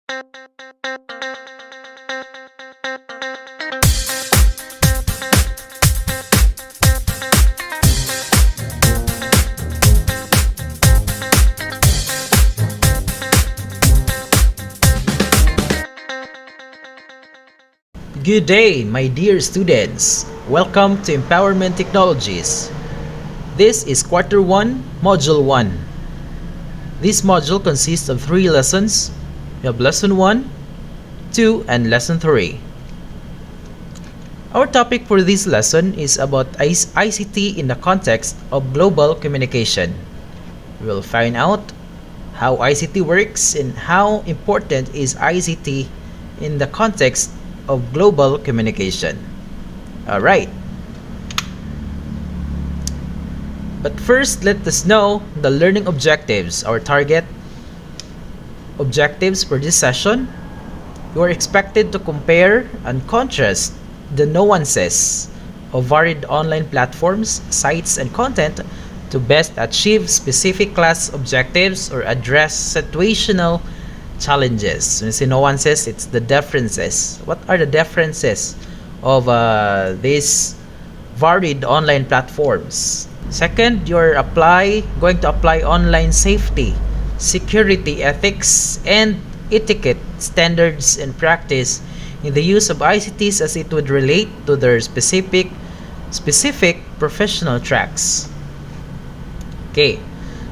Good day, my dear students. Welcome to Empowerment Technologies. This is Quarter 1, Module 1. This module consists of 3 lessons. We have Lesson 1, 2, and Lesson 3. Our topic for this lesson is about ICT in the context of global communication. We will find out how ICT works and how important is ICT in the context of global communication. Alright. But first, let us know the learning objectives, our target objectives for this session. You are expected to compare and contrast the nuances of varied online platforms, sites, and content to best achieve specific class objectives or address situational challenges. When you say nuances, it's the differences. What are the differences of these varied online platforms? Second, you're going to apply online safety, security, ethics, and etiquette standards and practice in the use of ICTs as it would relate to their specific professional tracks. Okay.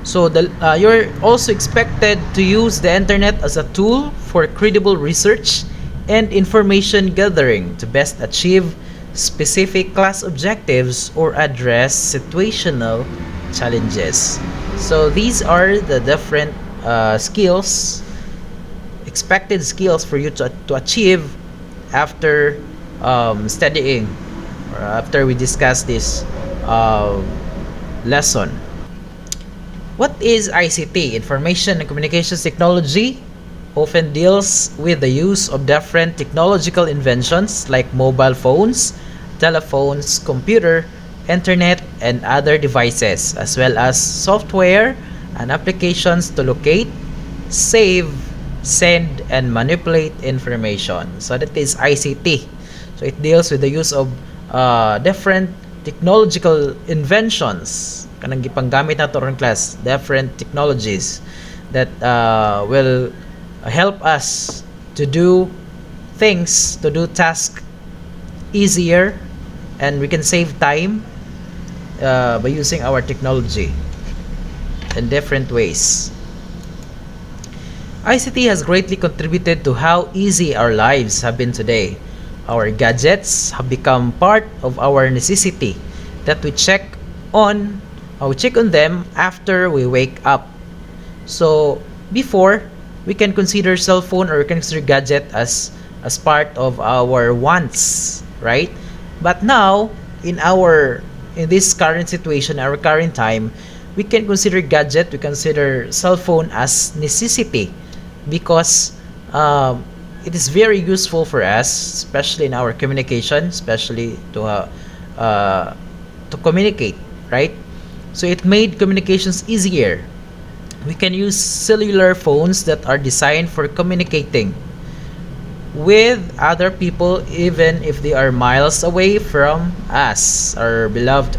So you're also expected to use the internet as a tool for credible research and information gathering to best achieve specific class objectives or address situational challenges. So these are the different skills, expected skills for you to achieve after studying or after we discuss this lesson. What is ICT? Information and Communications Technology often deals with the use of different technological inventions like mobile phones, telephones, computer, internet, and other devices, as well as software and applications to locate, save, send, and manipulate information. So that is ICT. So it deals with the use of different technological inventions, kanang gipanggamit nato ron class, different technologies that will help us to do things, to do tasks easier, and we can save time by using our technology in different ways. ICT has greatly contributed to how easy our lives have been today. Our gadgets have become part of our necessity that we check on them after we wake up. So before, we can consider cell phone or we can consider gadget as part of our wants, right? But now in this current situation, our current time, we can consider gadget, we consider cell phone as necessity because it is very useful for us, especially in our communication, especially to communicate, right? So it made communications easier. We can use cellular phones that are designed for communicating with other people even if they are miles away from us, our beloved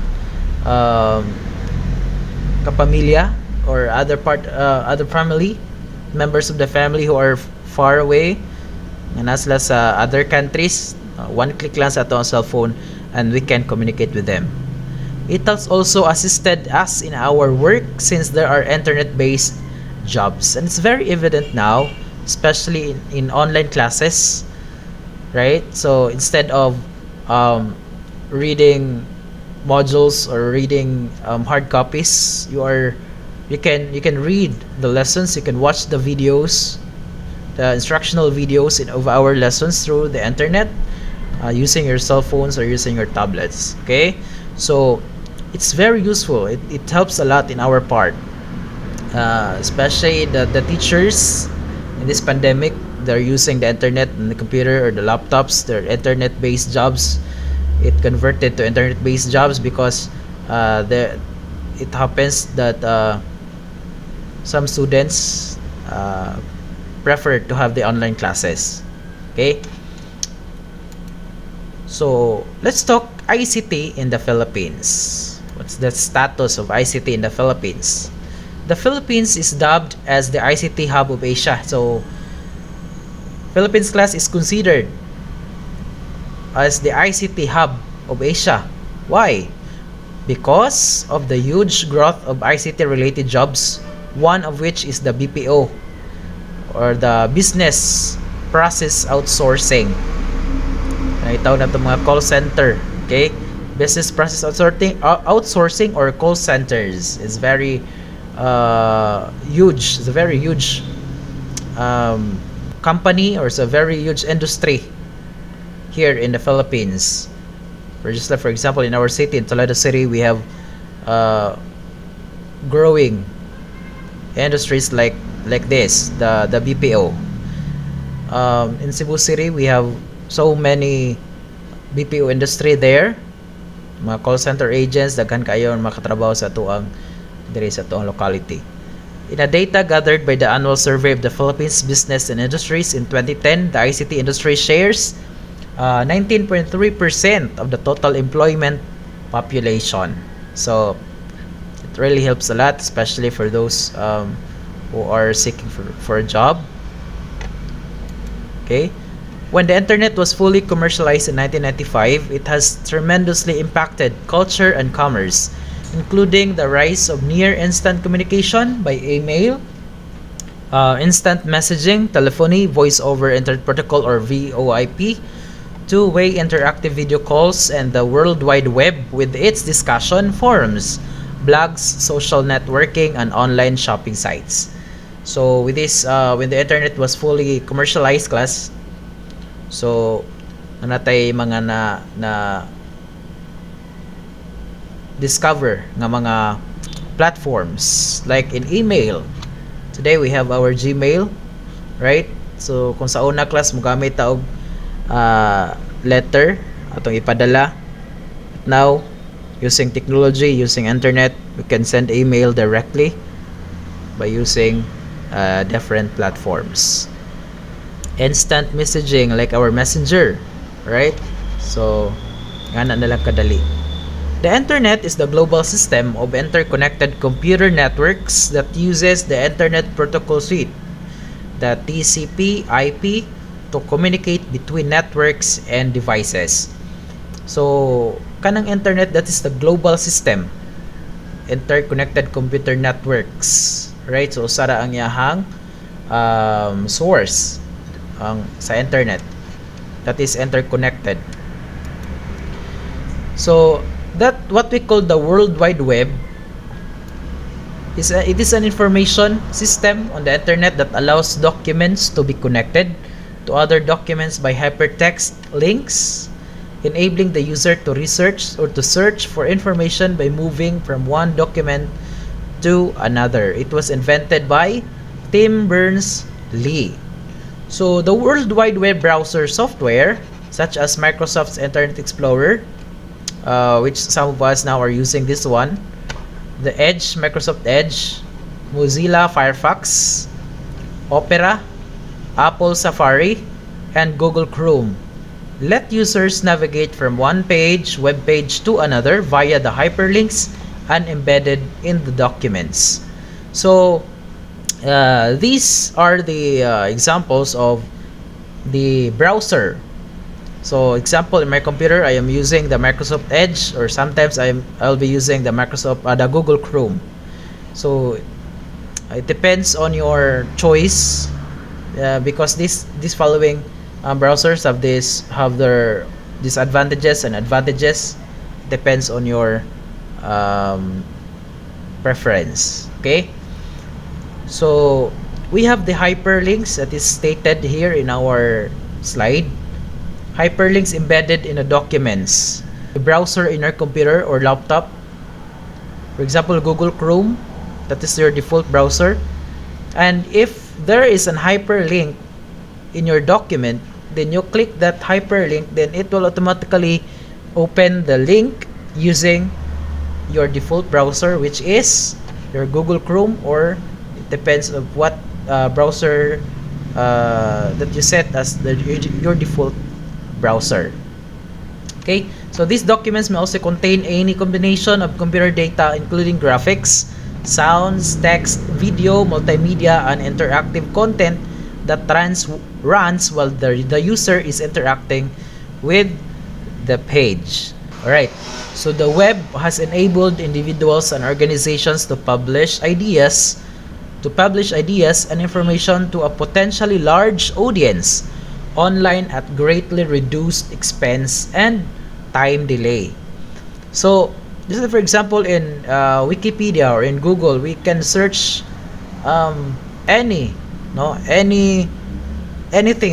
kapamilya or other family members of the family who are far away and nasla sa other countries. One click lang sa ato ang cellphone and we can communicate with them. It has also assisted us in our work since there are internet-based jobs, and it's very evident now, especially in online classes, right? So instead of reading modules or reading hard copies, you can read the lessons, you can watch the videos, the instructional videos of our lessons through the internet using your cell phones or using your tablets. Okay, so it's very useful. It helps a lot in our part, especially the teachers in this pandemic. They're using the internet and the computer or the laptops. They're internet-based jobs. It converted to internet-based jobs because it happens that some students prefer to have the online classes. Okay? So, let's talk ICT in the Philippines. What's the status of ICT in the Philippines? The Philippines is dubbed as the ICT hub of Asia. So, Philippines class is considered as the ICT hub of Asia. Why? Because of the huge growth of ICT related jobs, one of which is the BPO, or the business process outsourcing. Itawag na ito mga call center. Okay? Business process outsourcing or call centers is very huge. It's a very huge company, or it's a very huge industry here in the Philippines. For example, in our city, in Toledo City, we have growing industries like this, the BPO. In Cebu City, we have so many BPO industry there. Mga call center agents, daghan kayo makatrabaho sa tuang diri sa tuang locality. In a data gathered by the annual survey of the Philippines Business and Industries in 2010, the ICT industry shares 19.3% of the total employment population. So it really helps a lot, especially for those who are seeking for a job. Okay, when the internet was fully commercialized in 1995, it has tremendously impacted culture and commerce, including the rise of near instant communication by email, instant messaging, telephony, voice over internet protocol or VoIP, two-way interactive video calls, and the World Wide Web with its discussion forums, blogs, social networking, and online shopping sites. So with this, when the internet was fully commercialized, class, so natay mga na discover nga mga platforms like in email. Today we have our Gmail, right? So kung sa una, class, mogamit ta og letter atong ipadala. Now, using technology, using internet, we can send email directly by using different platforms. Instant messaging like our messenger, right? So ngana na lang kadali. The internet is the global system of interconnected computer networks that uses the Internet Protocol Suite, the TCP/IP, to communicate between networks and devices. So kanang internet, that is the global system, interconnected computer networks, right? So sara ang yahang source sa internet that is interconnected. So that what we call the World Wide Web it is an information system on the internet that allows documents to be connected to other documents by hypertext links, enabling the user to research or to search for information by moving from one document to another. It was invented by Tim Berners-Lee. So the World Wide Web browser software, such as Microsoft's Internet Explorer, which some of us now are using this one, the Edge, Microsoft Edge, Mozilla Firefox, Opera, Apple Safari, and Google Chrome, let users navigate from one web page to another via the hyperlinks embedded in the documents. So these are the examples of the browser. So example, in my computer, I am using the Microsoft Edge, or sometimes I'll be using the the Google Chrome. So it depends on your choice, because these following browsers have their disadvantages and advantages. Depends on your preference. Okay. So we have the hyperlinks that is stated here in our slide. Hyperlinks embedded in the documents. The browser in your computer or laptop. For example, Google Chrome, that is your default browser. And if there is an hyperlink in your document, then you click that hyperlink, then it will automatically open the link using your default browser, which is your Google Chrome, or it depends on what browser that you set as your default browser. Okay, so these documents may also contain any combination of computer data, including graphics, sounds, text, video, multimedia, and interactive content that runs while the user is interacting with the page. Alright, so the web has enabled individuals and organizations to publish ideas and information to a potentially large audience online at greatly reduced expense and time delay. So, this is for example in Wikipedia or in Google, we can search anything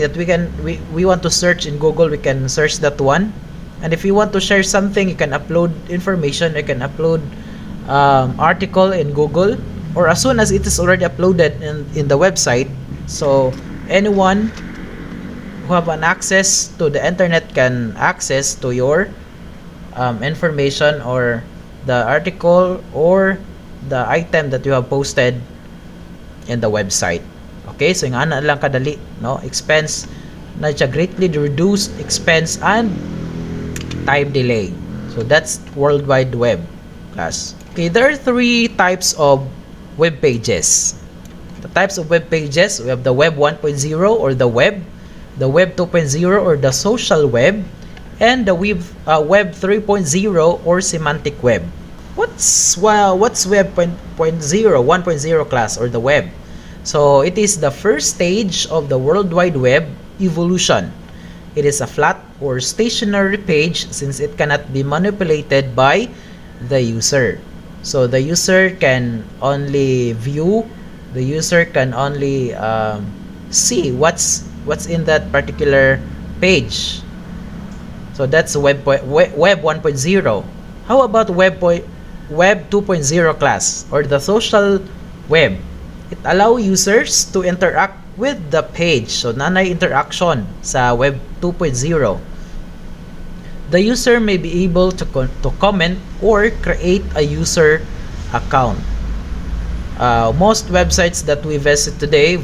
that we want to search in Google. We can search that one, and if you want to share something, you can upload information. You can upload article in Google, or as soon as it is already uploaded in the website, so anyone who have an access to the internet can access to your information or the article or the item that you have posted in the website. Okay, so nga na lang kadali, no? Expense na siya, greatly reduced expense and time delay. So that's World Wide Web, class. Okay, there are three types of web pages. The types of web pages, we have the Web 1.0 or the Web 2.0 or the social web, and the Web 3.0 or semantic web. What's Web 1.0 class or the web? So it is the first stage of the World Wide Web evolution. It is a flat or stationary page since it cannot be manipulated by the user. So the user can only view, the user can only see what's in that particular page. So that's Web 1.0. How about Web 2.0 class or the social web? It allows users to interact with the page. So nanay interaction sa Web 2.0. The user may be able to comment or create a user account. Most websites that we visit today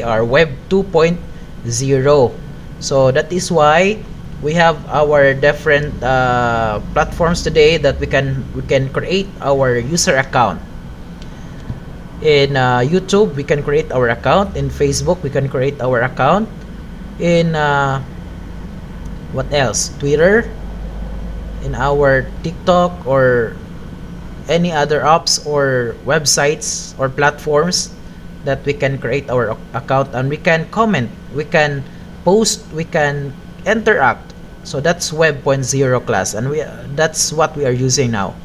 are Web 2.0. So that is why we have our different platforms today that we can create our user account. In YouTube, we can create our account. In Facebook, we can create our account. In what else? Twitter, in our TikTok or any other apps or websites or platforms that we can create our account, and we can comment, we can post, we can interact. So that's Web 1.0 class, and that's what we are using now.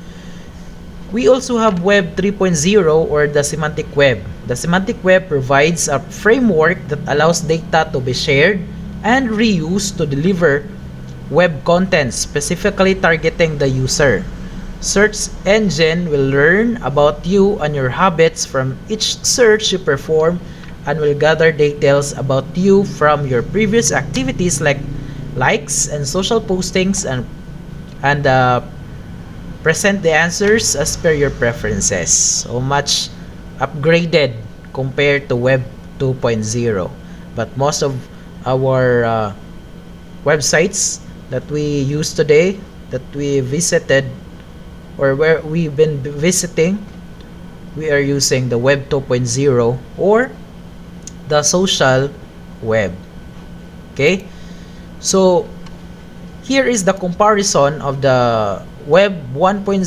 We also have Web 3.0 or the semantic web. The semantic web provides a framework that allows data to be shared and reused to deliver web content specifically targeting the user. Search engine will learn about you and your habits from each search you perform and will gather details about you from your previous activities like likes and social postings and present the answers as per your preferences. So much upgraded compared to Web 2.0. But most of our websites that we use today, that we visited or where we've been visiting, we are using the Web 2.0 or the social web. Okay, so here is the comparison of the Web 1.0,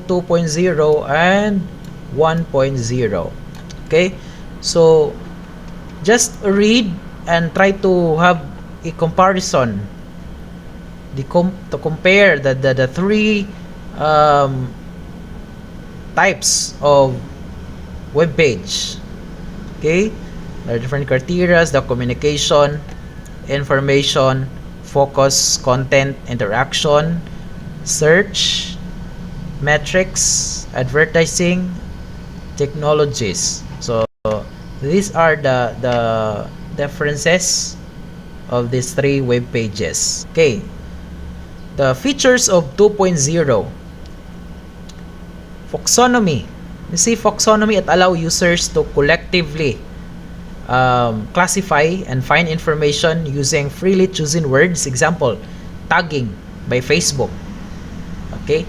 2.0 and 1.0. Okay, so just read and try to have a comparison, to compare the three types of web page. Okay, there are different criteria: the communication, information, focus, content, interaction, search, metrics, advertising, technologies. So these are the differences of these three web pages. Okay, the features of 2.0. Folksonomy. You see, folksonomy, it allows users to collectively classify and find information using freely chosen words. Example, tagging by Facebook. Okay,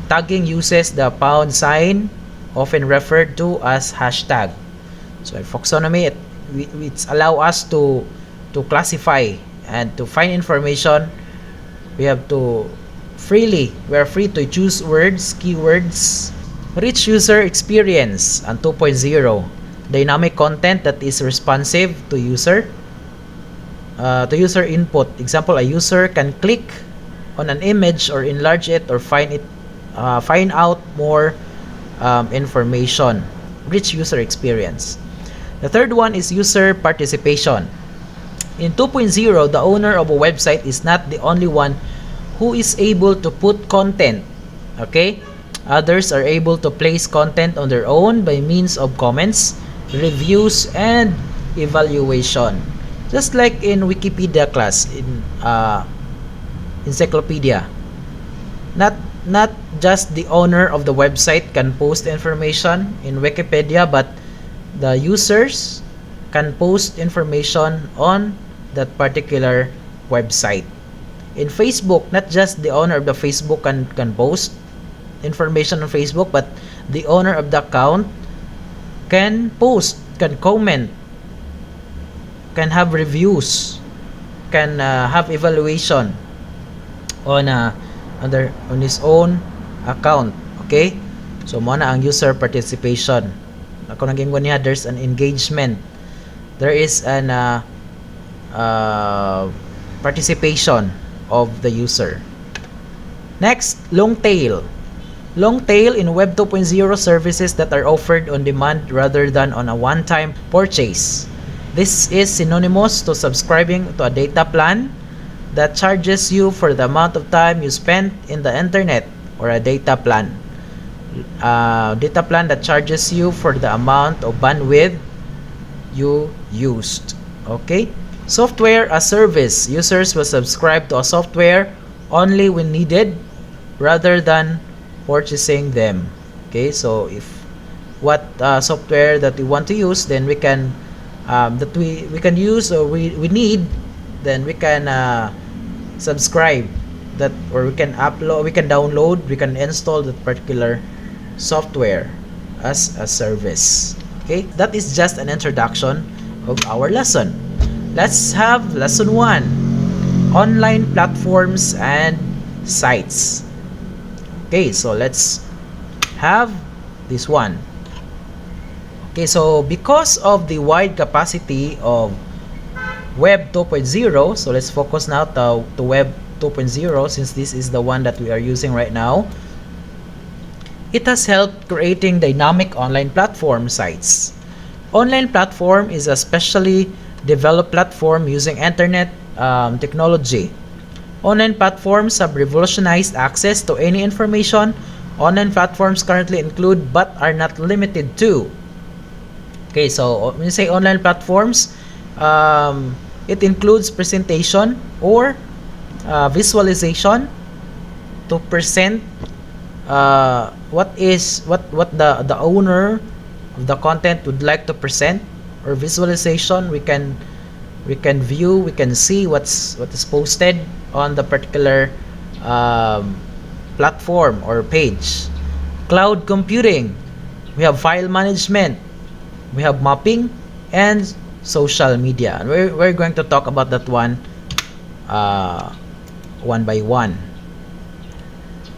tagging uses the pound sign, often referred to as hashtag. So in Foxonomy, it's allow us to classify and to find information. We are free to choose words, keywords. Rich user experience and 2.0, dynamic content that is responsive to user input. Example, a user can click on an image or enlarge it or find out more information. Rich user experience. The third one is user participation. In 2.0, the owner of a website is not the only one who is able to put content. Okay? Others are able to place content on their own by means of comments, reviews, and evaluation. Just like in Wikipedia class, in encyclopedia. Not just the owner of the website can post information in Wikipedia, but the users can post information on that particular website. In Facebook, not just the owner of the Facebook can post information on Facebook, but the owner of the account can post, can comment, can have reviews, can have evaluation on his own account. Okay, so mo na ang user participation. Ako naging niya, there's an engagement, there is an participation of the user. Next, long tail. Long tail in Web 2.0 services that are offered on demand rather than on a one-time purchase. This is synonymous to subscribing to a data plan that charges you for the amount of time you spent in the internet, or a data plan. Data plan that charges you for the amount of bandwidth you used. Okay? Software as service. Users will subscribe to a software only when needed rather than purchasing them. Okay, so if what software that we want to use, then we can we can use, or we need, then we can subscribe that, or we can upload, we can download, we can install that particular software as a service. Okay, that is just an introduction of our lesson. Let's have lesson 1, online platforms and sites. Okay, so let's have this one. Okay, so because of the wide capacity of Web 2.0, so let's focus now to Web 2.0, since this is the one that we are using right now. It has helped creating dynamic online platform sites. Online platform is a specially developed platform using internet technology. Online platforms have revolutionized access to any information. Online platforms currently include, but are not limited to. Okay, so when you say online platforms, it includes presentation or visualization to present what the owner of the content would like to present, or visualization. We can view, we can see what is posted on the particular platform or page. Cloud computing, we have file management, we have mapping, and social media. And we're going to talk about that one by one.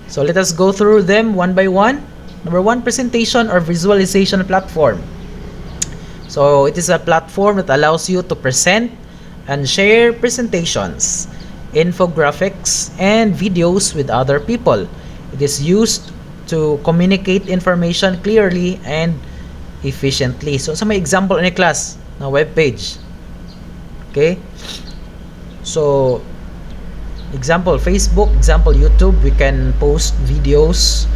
So let us go through them one by one. Number 1, presentation or visualization platform. So it is a platform that allows you to present and share presentations, infographics, and videos with other people. It is used to communicate information clearly and efficiently. So may example in a class na web page. Okay? So example Facebook, example YouTube, we can post videos,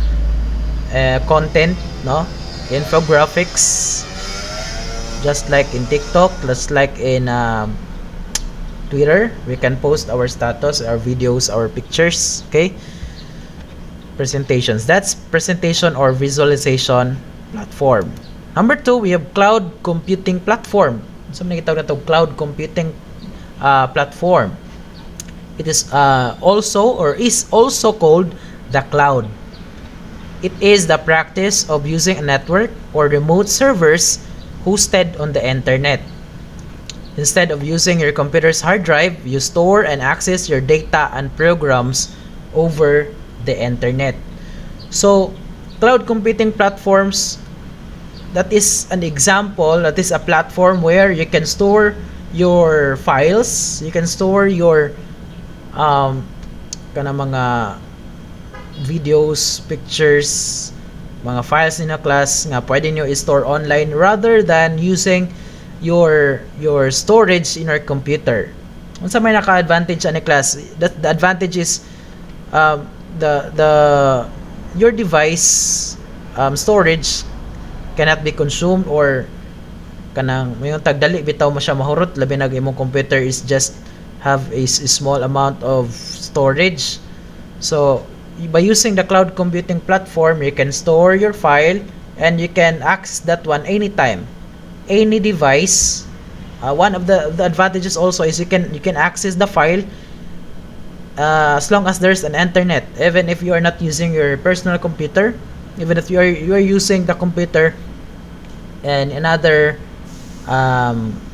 content, no? Infographics, just like in TikTok, just like in Twitter, we can post our status, our videos, our pictures. Okay? Presentations. That's presentation or visualization platform. Number 2, we have cloud computing platform. So may gitawag na to cloud computing platform. It is also or is also called the cloud. It is the practice of using a network or remote servers hosted on the internet. Instead of using your computer's hard drive, you store and access your data and programs over the internet. So, cloud computing platforms, that is an example, that is a platform where you can store your files, you can store your mga videos, pictures, mga files in a class nga pwede nyo i-store online rather than using your storage in your computer. Unsa may naka-advantage ani class? The advantage is the your device storage cannot be consumed or kanang mayong tagdali bitaw mo siya mahurot labi nag imong computer is just have a small amount of storage. So by using the cloud computing platform, you can store your file and you can access that one anytime, any device. One of the advantages also is you can access the file as long as there's an internet, even if you are not using your personal computer, even if you are using the computer in another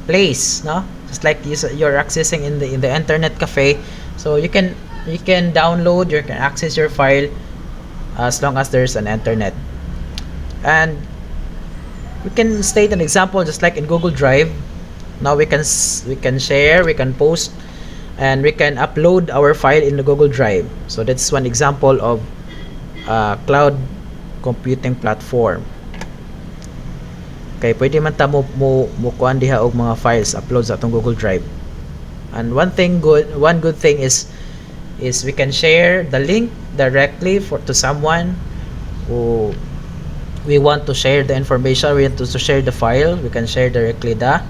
place, no, just like you're accessing in the internet cafe. So you can download, you can access your file as long as there's an internet. And we can state an example just like in Google Drive. Now we can share, we can post, and we can upload our file in the Google Drive. So that's one example of cloud computing platform. Okay, pwede man ta mo kuan diha og mga files upload sa atong Google Drive. And one good thing is we can share the link directly to someone who we want to share the information, we want to share the file, we can share directly the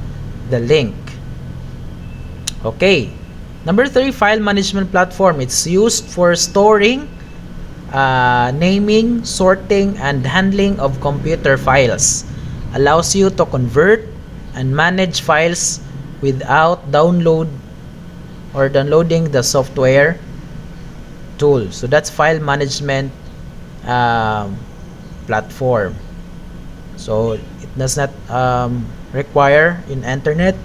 link. Okay. Number 3, file management platform. It's used for storing, naming, sorting, and handling of computer files. Allows you to convert and manage files without downloading the software tool. So that's file management platform. So it does not require in internet.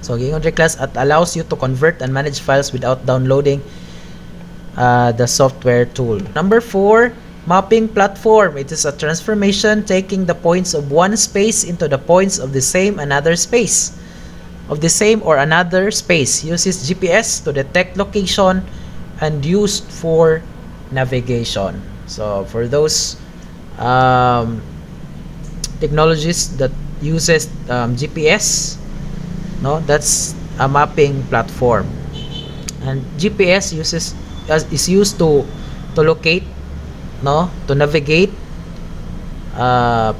So giingon ri class at allows you to convert and manage files without downloading the software tool. Number 4, mapping platform. It is a transformation taking the points of one space into the points of the same another space. Of the same or another space. Uses GPS to detect location and used for navigation. So for those technologies that uses GPS, no, that's a mapping platform. And GPS is used to locate, no, to navigate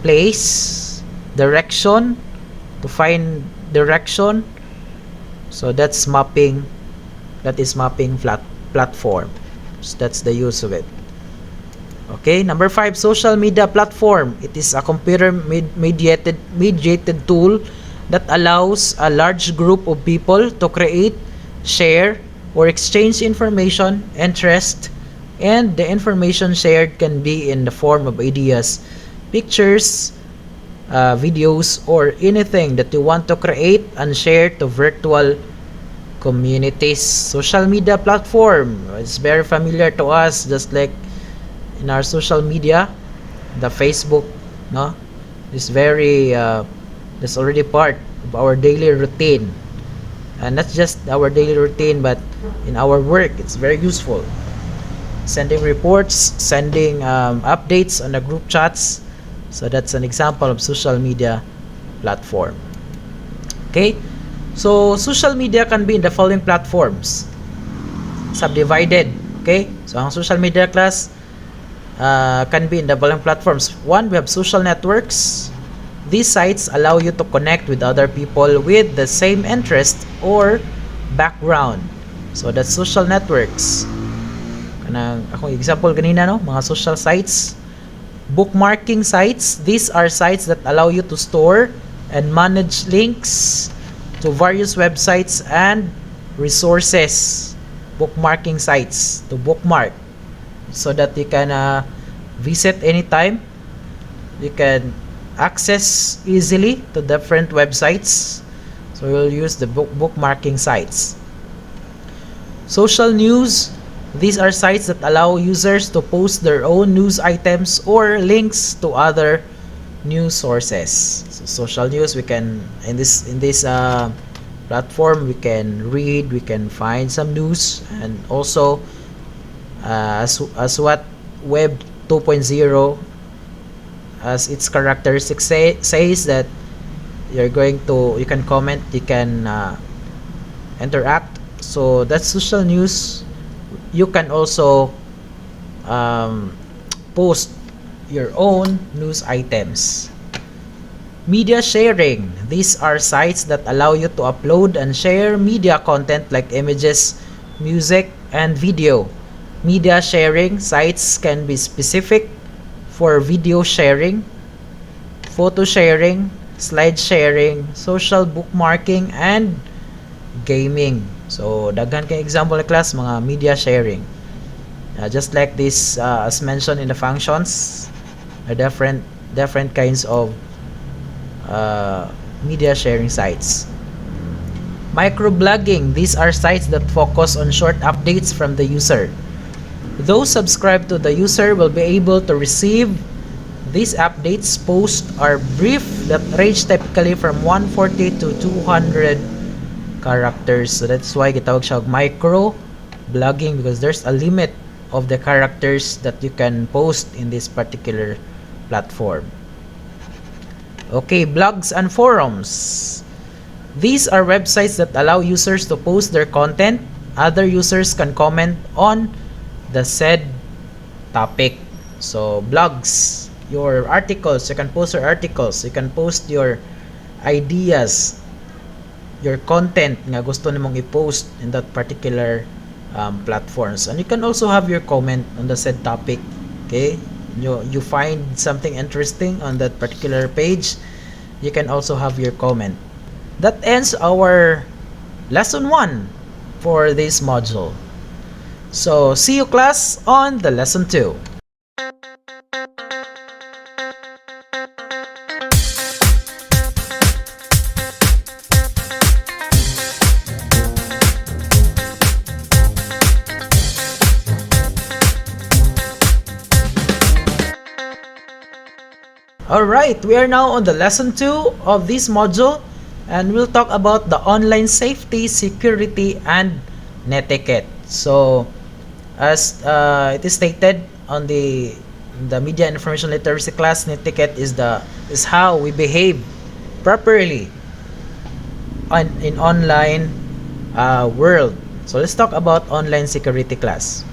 place, direction, to find direction. So that's mapping. That is mapping platform. So that's the use of it. Okay, number 5, social media platform. It is a computer mediated tool that allows a large group of people to create, share, or exchange information, interest, and the information shared can be in the form of ideas, pictures, videos, or anything that you want to create and share to virtual communities. Social media platform is very familiar to us, just like in our social media, the Facebook, no, is very that's already part of our daily routine. And not just our daily routine, but in our work, it's very useful. Sending reports, sending updates on the group chats. So that's an example of social media platform. Okay, so social media can be in the following platforms, subdivided. Okay, so ang social media class can be in the following platforms. 1, we have social networks. These sites allow you to connect with other people with the same interest or background. So that's social networks. Kanang akong example kanina, no, mga social sites. Bookmarking sites. These are sites that allow you to store and manage links to various websites and resources, bookmarking sites to bookmark so that you can visit anytime. You can access easily to different websites, so we'll use the bookmarking sites. Social news, these are sites that allow users to post their own news items or links to other news sources. So social news, we can in this platform, we can read, we can find some news, and also as what Web 2.0 as its characteristic says, that you can comment, you can interact. So that's social news. You can also post your own news items. Media sharing, these are sites that allow you to upload and share media content like images, music, and video. Media sharing sites can be specific for video sharing, photo sharing, slide sharing, social bookmarking, and gaming. So daghan kay example na class, mga media sharing. Just like this, as mentioned in the functions, different kinds of media sharing sites. Microblogging, these are sites that focus on short updates from the user. Those subscribed to the user will be able to receive these updates. Posts are brief that range typically from 140 to 200 characters. So that's why gitawag siya micro blogging, because there's a limit of the characters that you can post in this particular platform. Okay, blogs and forums. These are websites that allow users to post their content. Other users can comment on the said topic. So blogs, your articles, you can post your articles, you can post your ideas, your content nga gusto nimong i-post in that particular platforms. And you can also have your comment on the said topic. Okay, you find something interesting on that particular page, you can also have your comment. That ends our lesson 1 for this module. So see you class on the lesson 2. Alright, we are now on the lesson 2 of this module, and we'll talk about the online safety, security, and netiquette. So, as it is stated on the media information literacy class, netiquette is how we behave properly in online world. So let's talk about online security class.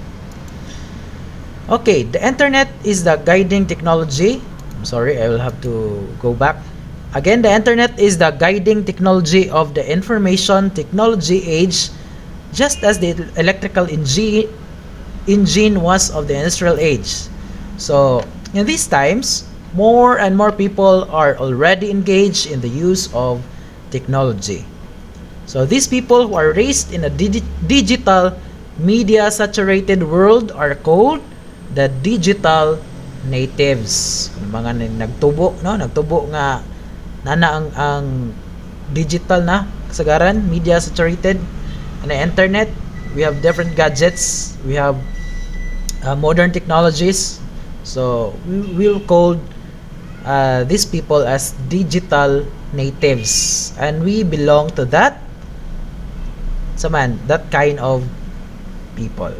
Okay, the internet is the guiding technology. I'm sorry, I will have to go back. Again, the internet is the guiding technology of the information technology age, just as the electrical engine was of the industrial age. So, in these times, more and more people are already engaged in the use of technology. So, these people who are raised in a digital media saturated world are called the digital natives. Mga nagtubo nga nana ang digital na kasagaran, media saturated, and the internet. We have different gadgets, we have modern technologies. So we will call these people as digital natives, and we belong to that kind of people.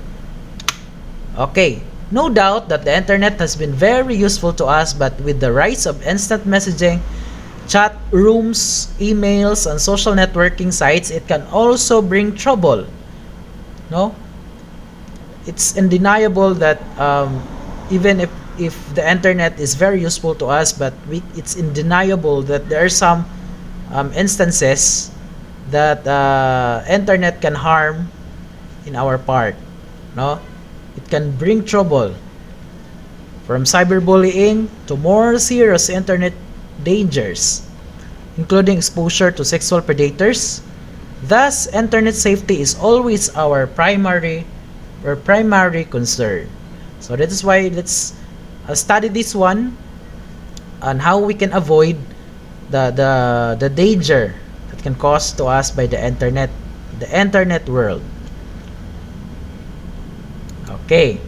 Okay, no doubt that the internet has been very useful to us, but with the rise of instant messaging, chat rooms, emails, and social networking sites, it can also bring trouble. No? It's undeniable that even if the internet is very useful to us, but it's undeniable that there are some instances that internet can harm in our part. No? It can bring trouble, from cyberbullying to more serious internet dangers. including exposure to sexual predators. Thus, internet safety is always our primary concern. So that is why let's study this one on how we can avoid the danger that can cause to us by the internet world. Okay.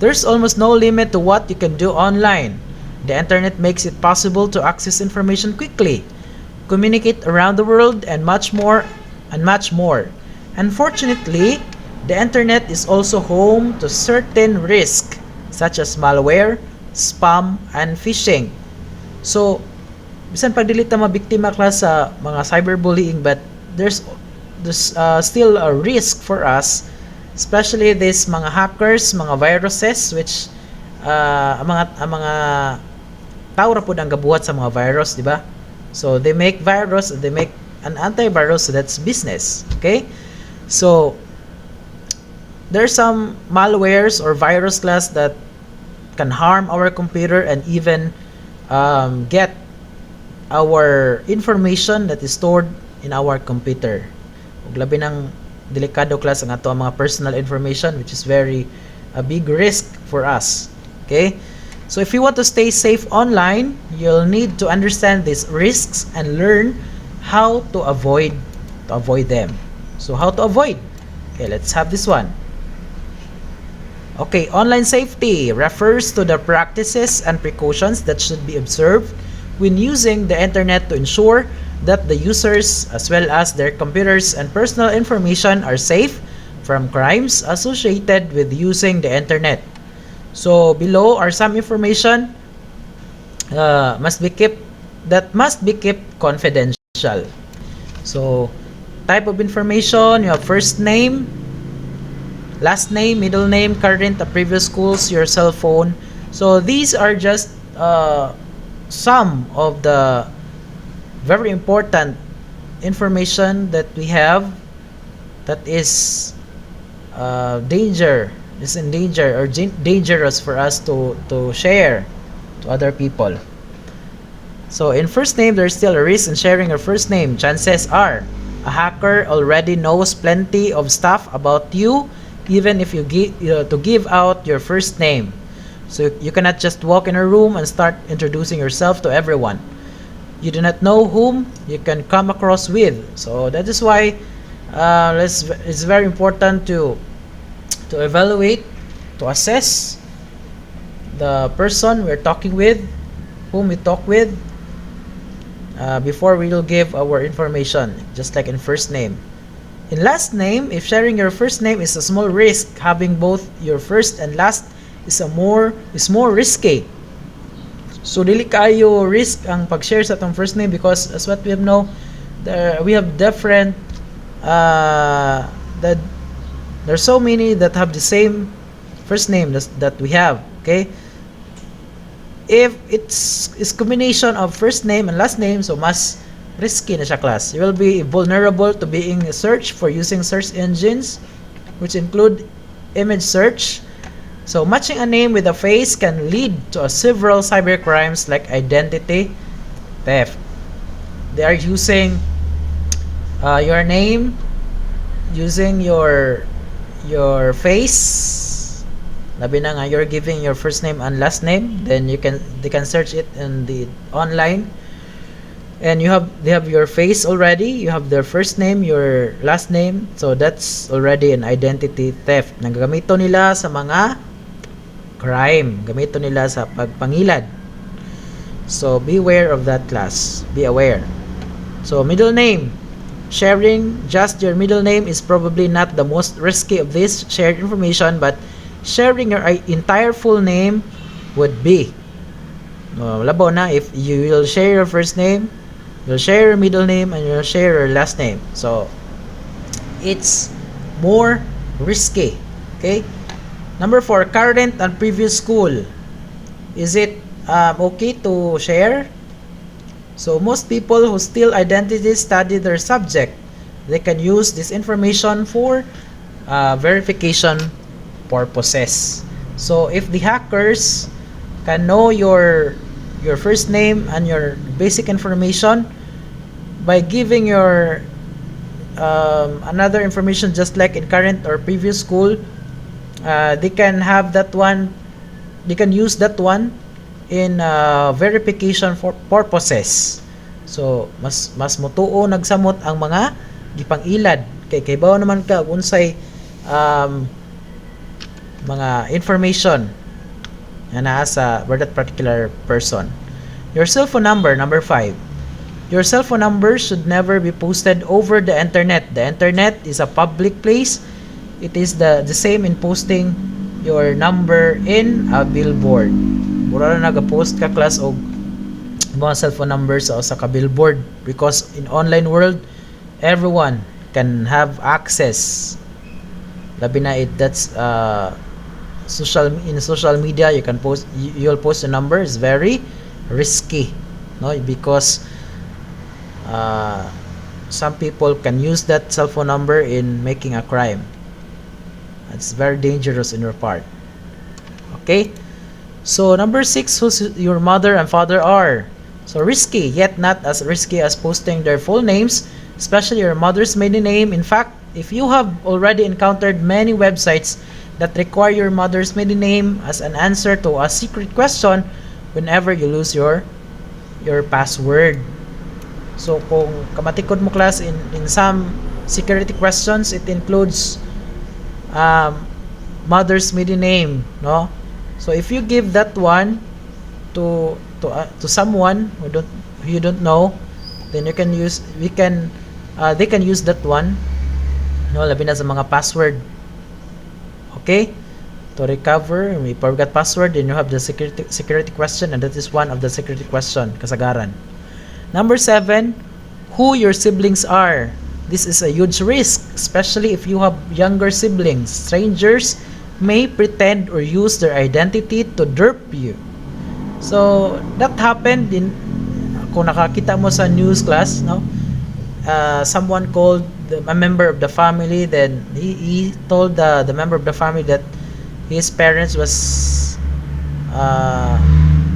There's almost no limit to what you can do online. The internet makes it possible to access information quickly, communicate around the world, and much more and much more. Unfortunately, the internet is also home to certain risks such as malware, spam, and phishing. So, bisan pag dili ta mabiktima class sa mga cyberbullying, but there's still a risk for us, especially this mga hackers, mga viruses, which ang mga tao ra pud ang gabuhat sa mga virus, di ba? So they make virus, they make an antivirus, so that's business. Okay, so there's some malwares or virus class that can harm our computer and even get our information that is stored in our computer. Ug labi ng delikado class ang ato ang mga personal information, which is very a big risk for us. Okay, so if you want to stay safe online, you'll need to understand these risks and learn how to avoid them. So how to avoid? Okay, let's have this one. Okay, online safety refers to the practices and precautions that should be observed when using the internet to ensure that the users as well as their computers and personal information are safe from crimes associated with using the internet. So below are some information must be kept confidential. So type of information, you have first name, last name, middle name, current, previous schools, your cell phone. So these are just some of the very important information that we have that is in danger or dangerous for us to share to other people. So in first name, there's still a risk in sharing your first name. Chances are a hacker already knows plenty of stuff about you, even if you give out your first name. So you cannot just walk in a room and start introducing yourself to everyone. You do not know whom you can come across with. So that is why it's very important to evaluate, to assess the person we're talking with, whom we talk with, before we will give our information, just like in first name. In last name, if sharing your first name is a small risk, having both your first and last is more risky. So dili kayo risk ang pag-share sa atong first name, because as what we have know, we have different that there's so many that have the same first name that we have. Okay, if it's combination of first name and last name, so mas risky na siya class. You will be vulnerable to being searched for using search engines, which include image search. So matching a name with a face can lead to several cybercrimes like identity theft. They are using your name, using your face. Labi na nga, you're giving your first name and last name, then they can search it in the online, and they have your face already, you have their first name, your last name, so that's already an identity theft. Nagagamito nila sa mga crime, gamito nila sa pagpangilad. So beware of that class, be aware. So middle name, sharing just your middle name is probably not the most risky of this shared information, but sharing your entire full name would be. Labo na if you will share your first name, you'll share your middle name, and you'll share your last name. So it's more risky. Okay. Number 4, current and previous school. Is it okay to share? So most people who steal identity study their subject. They can use this information for verification purposes. So if the hackers can know your first name and your basic information, by giving your another information, just like in current or previous school, they can have that one, they can use that one in verification for purposes. So mas mutuo nagsamot ang mga gipang-ilad kay bawo naman ka unsay mga information na naa sa for that particular person. Your cell phone number, number 5. Your cell phone number should never be posted over the internet. The internet is a public place. It is the same in posting your number in a billboard. Mura na nag-post ka class og mga cellphone numbers sa ka billboard, because in online world everyone can have access. Labi na that's social media, you can post, you'll post a number. Is very risky, no, because some people can use that cell phone number in making a crime. It's very dangerous in your part. Okay, so number 6, who your mother and father are. So risky, yet not as risky as posting their full names, especially your mother's maiden name. In fact, if you have already encountered many websites that require your mother's maiden name as an answer to a secret question whenever you lose your password. So kung kamatikod mo class, in some security questions, it includes mother's maiden name, no? So if you give that one to someone who you don't know, then they can use that one, no, labi na sa mga password. Okay, to recover, we forgot password, then you have the security question, and that is one of the security question kasagaran. Number 7, who your siblings are. This is a huge risk, especially if you have younger siblings. Strangers may pretend or use their identity to dupe you. So that happened in, kung nakakita mo sa news class, no, someone called a member of the family, then he told the member of the family that his parents was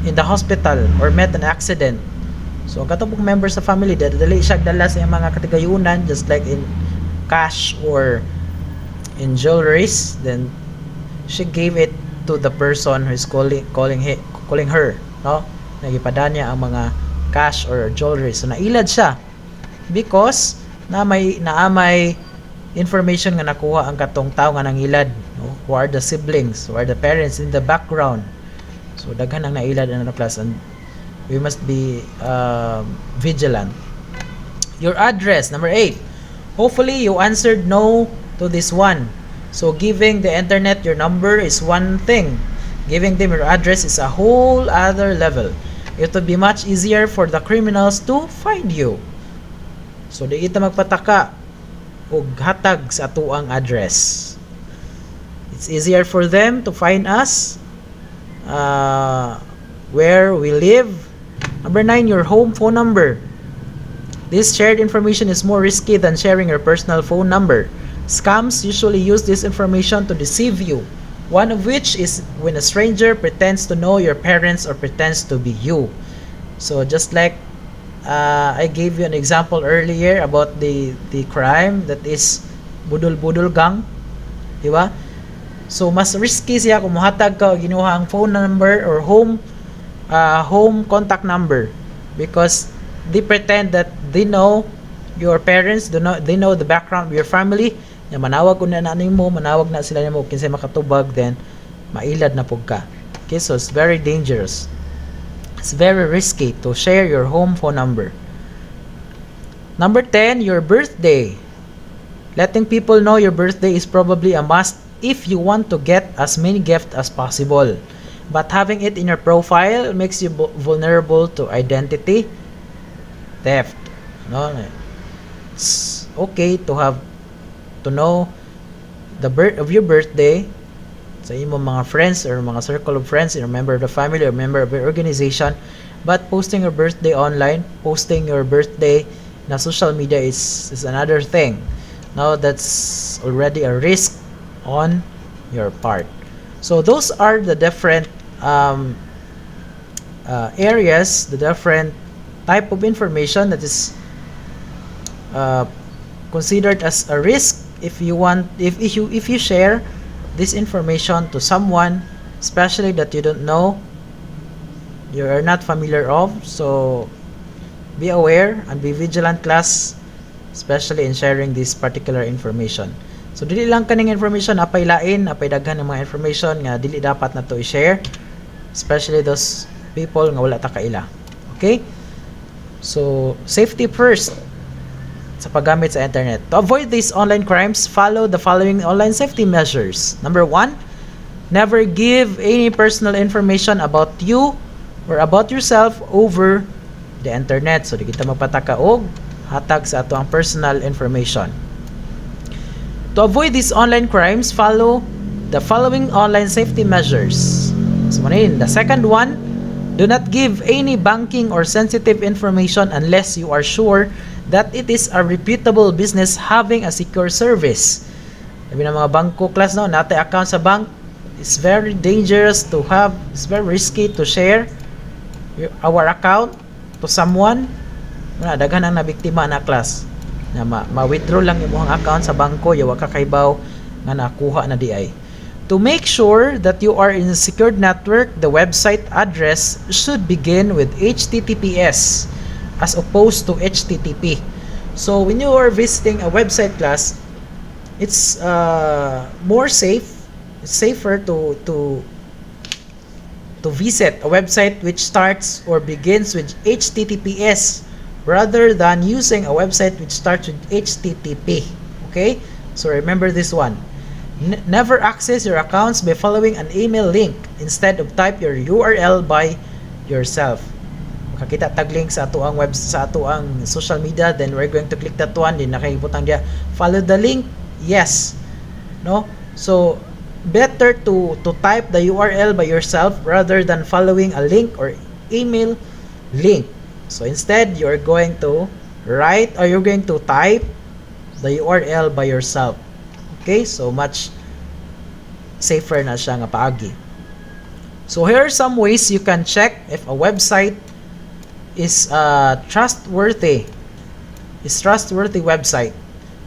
in the hospital or met an accident. So ang katong members sa family, dali siya dala sa mga katigayunan, just like in cash or in jewelries, then she gave it to the person who is calling her, no, nagipada niya ang mga cash or jewelry. So nailad siya because naamay information nga nakuha ang katong tao nga nangilad, no? Who are the siblings, who are the parents in the background. So daghan ang nailad na class, and we must be vigilant. Your address, number 8. Hopefully you answered no to this one. So giving the internet your number is one thing. Giving them your address is a whole other level. It would be much easier for the criminals to find you. So di kita magpataka og hatag sa atuang address. It's easier for them to find us where we live. Number 9, your home phone number. This shared information is more risky than sharing your personal phone number. Scams usually use this information to deceive you. One of which is when a stranger pretends to know your parents or pretends to be you. So just like I gave you an example earlier about the crime that is budol-budol gang, di ba? So mas risky siya kung muhatag ka o ginuha ang phone number or home contact number, because they pretend that they know your parents, they know the background of your family. Ya manawag ko na mo, manawag na sila nimo kinsay makatubag, then mailad na pug ka. Okay, so it's very dangerous. It's very risky to share your home phone number. Number 10, your birthday. Letting people know your birthday is probably a must if you want to get as many gifts as possible. But having it in your profile makes you vulnerable to identity theft. No? It's okay to know the birth of your birthday sa imong mga friends or mga circle of friends, or member of the family or member of your organization. But posting your birthday online, posting your birthday na social media is another thing. Now that's already a risk on your part. So those are the different areas, the different type of information that is uh, considered as a risk if you share this information to someone, especially that you don't know, you are not familiar of. So be aware and be vigilant, class, especially in sharing this particular information. So dili lang kaning information, apay lain, apay daghan ng mga information nga dili dapat na to i-share, especially those people nga wala ta kaila. Okay? So safety first sa paggamit sa internet. To avoid these online crimes, follow the following online safety measures. Number 1, never give any personal information about you or about yourself over the internet. So di kita magpataka og hatag sa ato ang personal information. To avoid these online crimes, follow the following online safety measures. So the second one, do not give any banking or sensitive information unless you are sure that it is a reputable business having a secure service. Sabi ng mga bangko, class, no, natin account sa bank, it's very dangerous to have, it's very risky to share our account to someone. Daghan ang nabiktima na, class, na ma-withdraw lang yung mga account sa bangko, yawa kakaibaw nga nakuha na di ay. To make sure that you are in a secured network, the website address should begin with HTTPS as opposed to HTTP. So when you are visiting a website, class, it's more safe, it's safer to visit a website which starts or begins with HTTPS rather than using a website which starts with HTTP. Okay? So remember this one. Never access your accounts by following an email link. Instead of type your URL by yourself. Makakita tag link sa ato ang sa ato ang social media, then we're going to click that one, then nakahibutang dia follow the link. Yes. No? So better to type the URL by yourself rather than following a link or email link. So instead, you're going to write or you're going to type the URL by yourself. Okay? So much safer na siya nga paagi. So here are some ways you can check if a website is trustworthy. Is trustworthy website.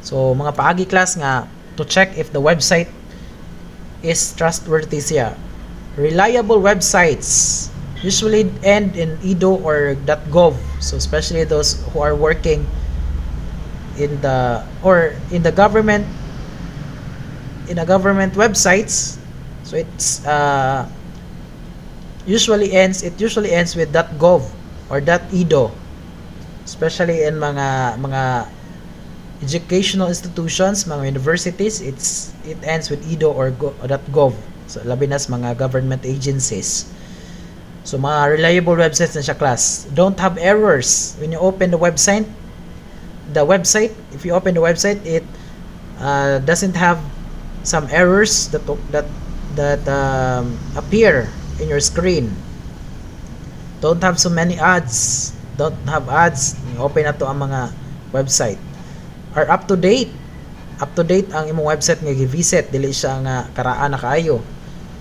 So mga paagi, class, nga to check if the website is trustworthy siya. Reliable websites usually end in edu or .gov. So especially those who are working in the government, websites. So it's usually ends with .gov or .edu, especially in mga educational institutions, mga universities. It ends with edu or .gov. So labi na sa mga government agencies. So mga reliable websites na siya, class. Don't have errors when you open the website. If you open the website, it doesn't have some errors that appear in your screen. Don't have so many ads. Don't have ads. Open na to ang mga website. Are up to date. Up to date ang imong website nga gi-visit, dili siya nga karaan na kaayo.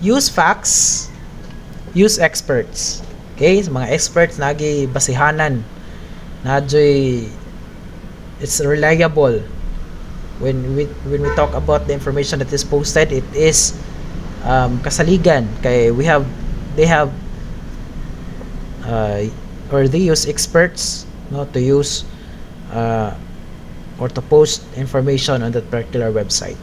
Use facts. Use experts. Okay, so mga experts nagi basihanan. Nadyoy it's reliable. When we talk about the information that is posted, it is kasaligan kay they use experts, no, to use or to post information on that particular website.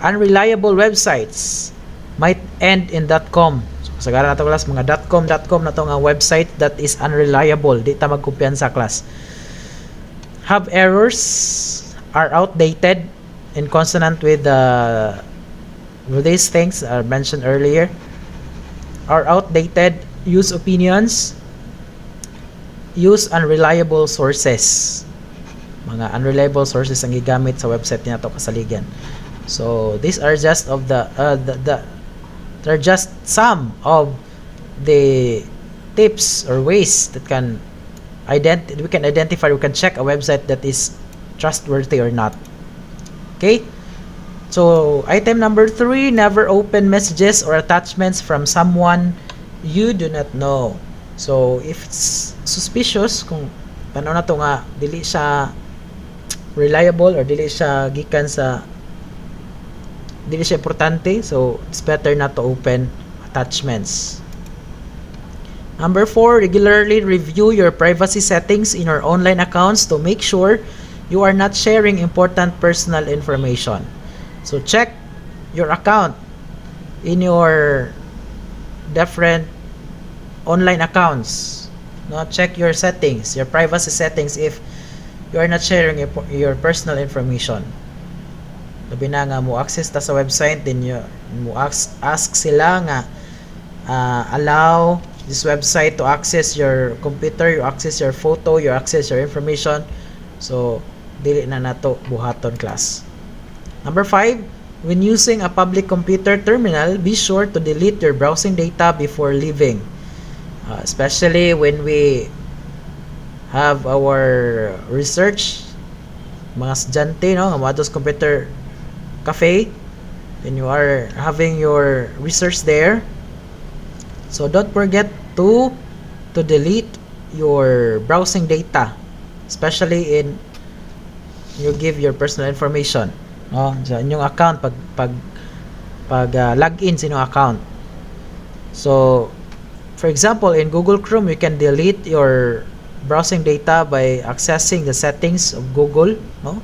Unreliable websites might end in .com. So sagara nato, class, mga .com na to nga website that is unreliable, di ta magkumpiyansa, class. Have errors, are outdated, in consonant with these things are mentioned earlier. Are outdated, use opinions, use unreliable sources. Mga unreliable sources ang gigamit sa website niya to kasaligan. So these are just of they're just some of the tips or ways that we can identify, we can check a website that is trustworthy or not. Okay? So item number 3, never open messages or attachments from someone you do not know. So if it's suspicious, kung paano na to nga dili siya reliable or dili siya gikan sa dili siya importante, so it's better not to open attachments. Number 4, regularly review your privacy settings in your online accounts to make sure you are not sharing important personal information. So check your account in your different online accounts. No, check your settings, your privacy settings, if you are not sharing your personal information. Labi na nga mo access ta sa website, then you mo ask sila nga allow this website to access your computer, you access your photo, you access your information. So dili na nato buhaton, class. Number 5, when using a public computer terminal, be sure to delete your browsing data before leaving. Especially when we have our research, mga estudyante, no, nga mga computer cafe, then you are having your research there. So don't forget to delete your browsing data, especially in you give your personal information, no, sa inyong account pag login sa inyong account. So for example, in Google Chrome, you can delete your browsing data by accessing the settings of Google, no,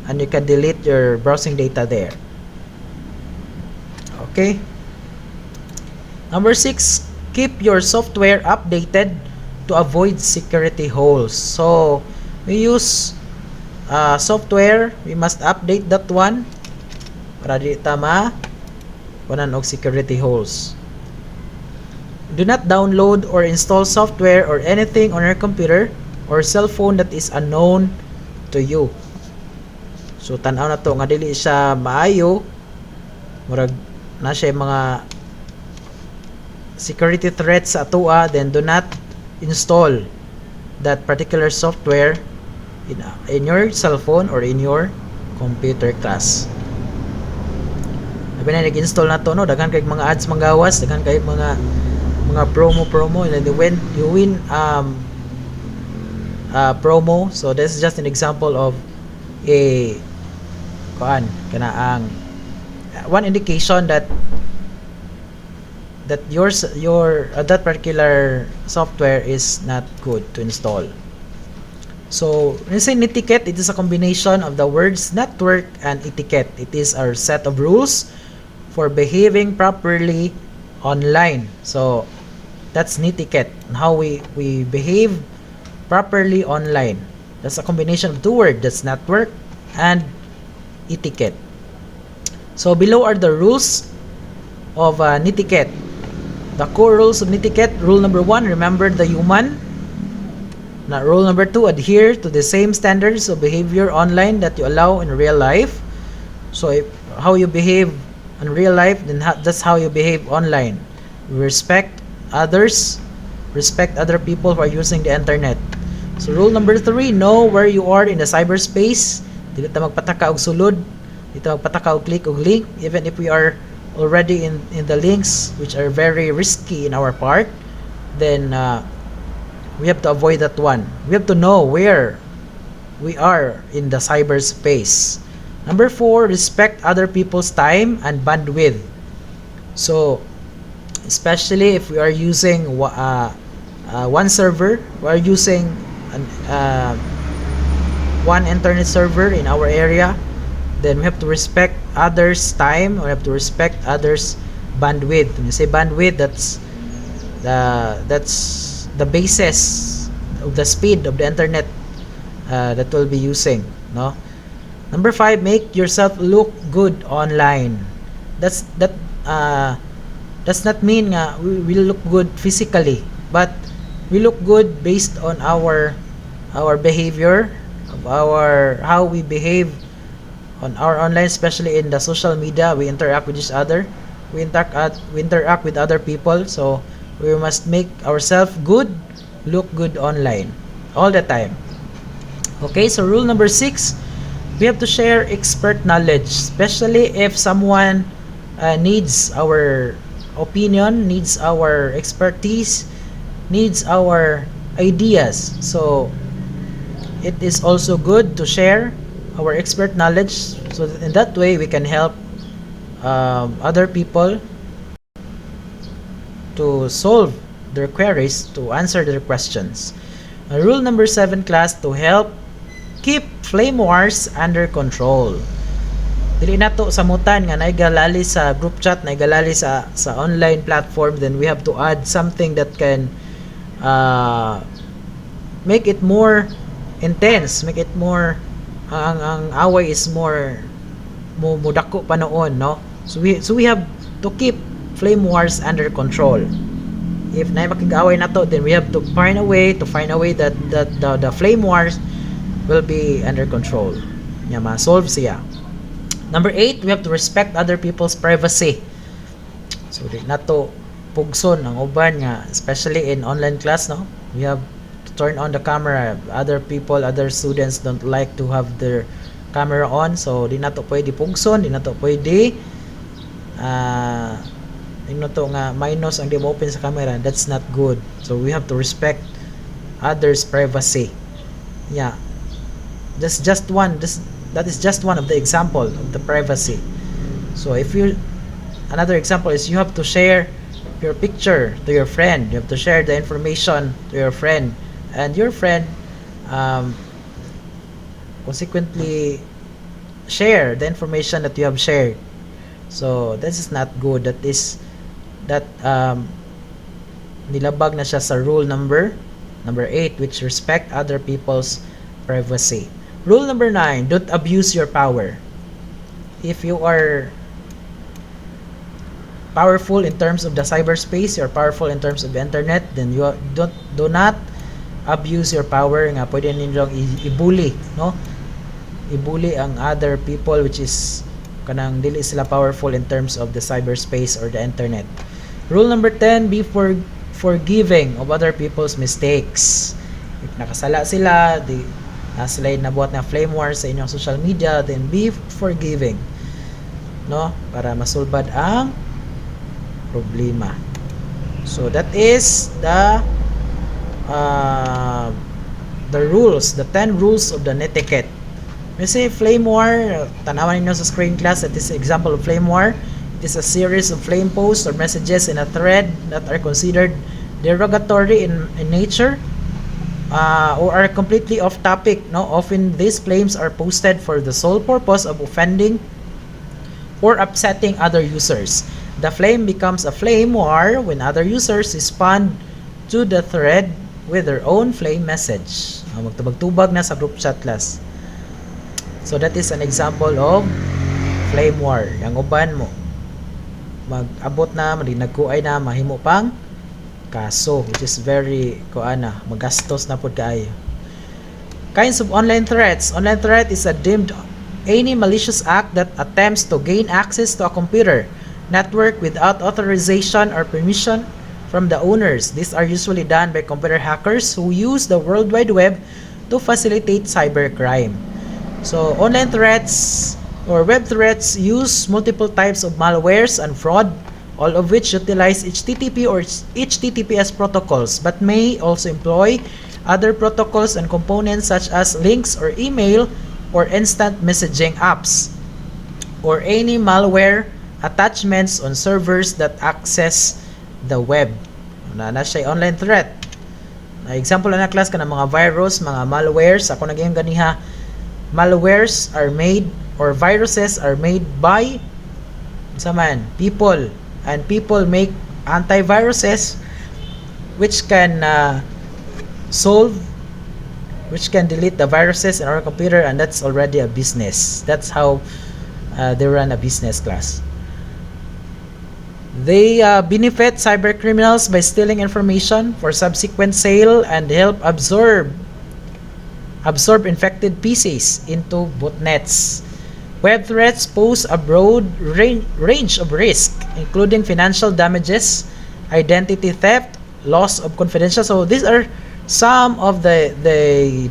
and you can delete your browsing data there. Okay. Number 6, keep your software updated to avoid security holes. So we use software, we must update that one para di tama kunan og security holes. Do not download or install software or anything on your computer or cell phone that is unknown to you. So tan-aw na to nga dili siya maayo, murag na siya mga security threats sa atoa, then do not install that particular software in your cell phone or in your computer, class. Labi na nag-install na to, no, daghan kay mga ads manggawas, daghan kay mga promo, and when you win promo. So this is just an example of a kanaang one indication that your that particular software is not good to install. So when you say netiquette, it is a combination of the words network and etiquette. It is our set of rules for behaving properly online. So that's netiquette, how we behave properly online. That's a combination of two words, that's network and etiquette. So below are the rules of netiquette. The core rules of netiquette. Rule number 1, remember the human. Now, rule number 2, adhere to the same standards of behavior online that you allow in real life. So how you behave in real life, then that's how you behave online. Respect others, respect other people who are using the internet. So rule number 3, know where you are in the cyberspace. Dili ta magpataka og sulod, dili ta magpataka og click og link, even if we are already in the links which are very risky in our part, then we have to avoid that one. We have to know where we are in the cyberspace. Number 4, respect other people's time and bandwidth. So especially if we are using one server, we are using one internet server in our area, then we have to respect others' time, we have to respect others' bandwidth. When you say bandwidth, that's the basis of the speed of the internet that we'll be using, no? Number 5, make yourself look good online. Does not mean we look good physically, but we look good based on our behavior, of how we behave on our online, especially in the social media. We interact with each other, we interact with other people, so we must make ourselves good, look good online all the time. Okay, so rule number 6, we have to share expert knowledge, especially if someone needs our opinion, needs our expertise, needs our ideas. So it is also good to share our expert knowledge, so that in that way we can help other people to solve their queries, to answer their questions. Rule number 7, class, to help keep flame wars under control. Dili nato samutan nga naigalali sa group chat, naigalali sa online platform, then we have to add something that can make it more intense, make it more ang away is more mudako pa noon, no? So we have to keep flame wars under control. If na makig-away nato, then we have to find a way that the flame wars will be under control. Nya ma-solve siya. Number 8, we have to respect other people's privacy. So di nato pugson ang uban nga, especially in online class, no? We have to turn on the camera. Other students don't like to have their camera on, so di nato pwede pugson, di nato pwede to nga minus ang di mo open sa camera. That's not good. So we have to respect others' privacy. Yeah. That is just one of the example of the privacy. So another example is you have to share your picture to your friend. You have to share the information to your friend, and your friend consequently share the information that you have shared. So this is not good. That nilabag na siya sa rule number 8, which respect other people's privacy. Rule number 9, don't abuse your power. If you are powerful in terms of the cyberspace, you're powerful in terms of the internet, then you do not abuse your power. Nga pwede ninyong i-bully, no? I-bully ang other people, which is kanang dili sila powerful in terms of the cyberspace or the internet. Rule number 10, be forgiving of other people's mistakes. If nakasala sila, sila nabuhat na flame war sa inyong social media, then be forgiving, no, para masulbad ang problema. So that is the rules, the 10 rules of the netiquette. You see, flame war, tanawan niyo sa screen class, that is example of flame war. It is a series of flame posts or messages in a thread that are considered derogatory in nature, or are completely off topic, no? Often these flames are posted for the sole purpose of offending or upsetting other users. The flame becomes a flame war when other users respond to the thread with their own flame message. Magtubag-tubag na sa group chat class. So that is an example of flame war. Yang uban mo mag-abot na, nagkuay na, mahimo pang kaso, which is very magastos na pud kaayo. Kinds of online threats. Online threat is deemed any malicious act that attempts to gain access to a computer network without authorization or permission from the owners. These are usually done by computer hackers who use the World Wide Web to facilitate cybercrime. So online threats or web threats use multiple types of malwares and fraud, all of which utilize HTTP or HTTPS protocols, but may also employ other protocols and components such as links or email or instant messaging apps, or any malware attachments on servers that access the web. Na siya online threat. Example na class ka ng mga virus, mga malwares. Ako naging ganiha, malwares are made or viruses are made by people, and people make antiviruses which can delete the viruses in our computer, and that's already a business. That's how they run a business class. They benefit cyber criminals by stealing information for subsequent sale and help absorb infected PCs into botnets. Web threats pose a broad range of risk, including financial damages, identity theft, loss of confidential. So these are some of the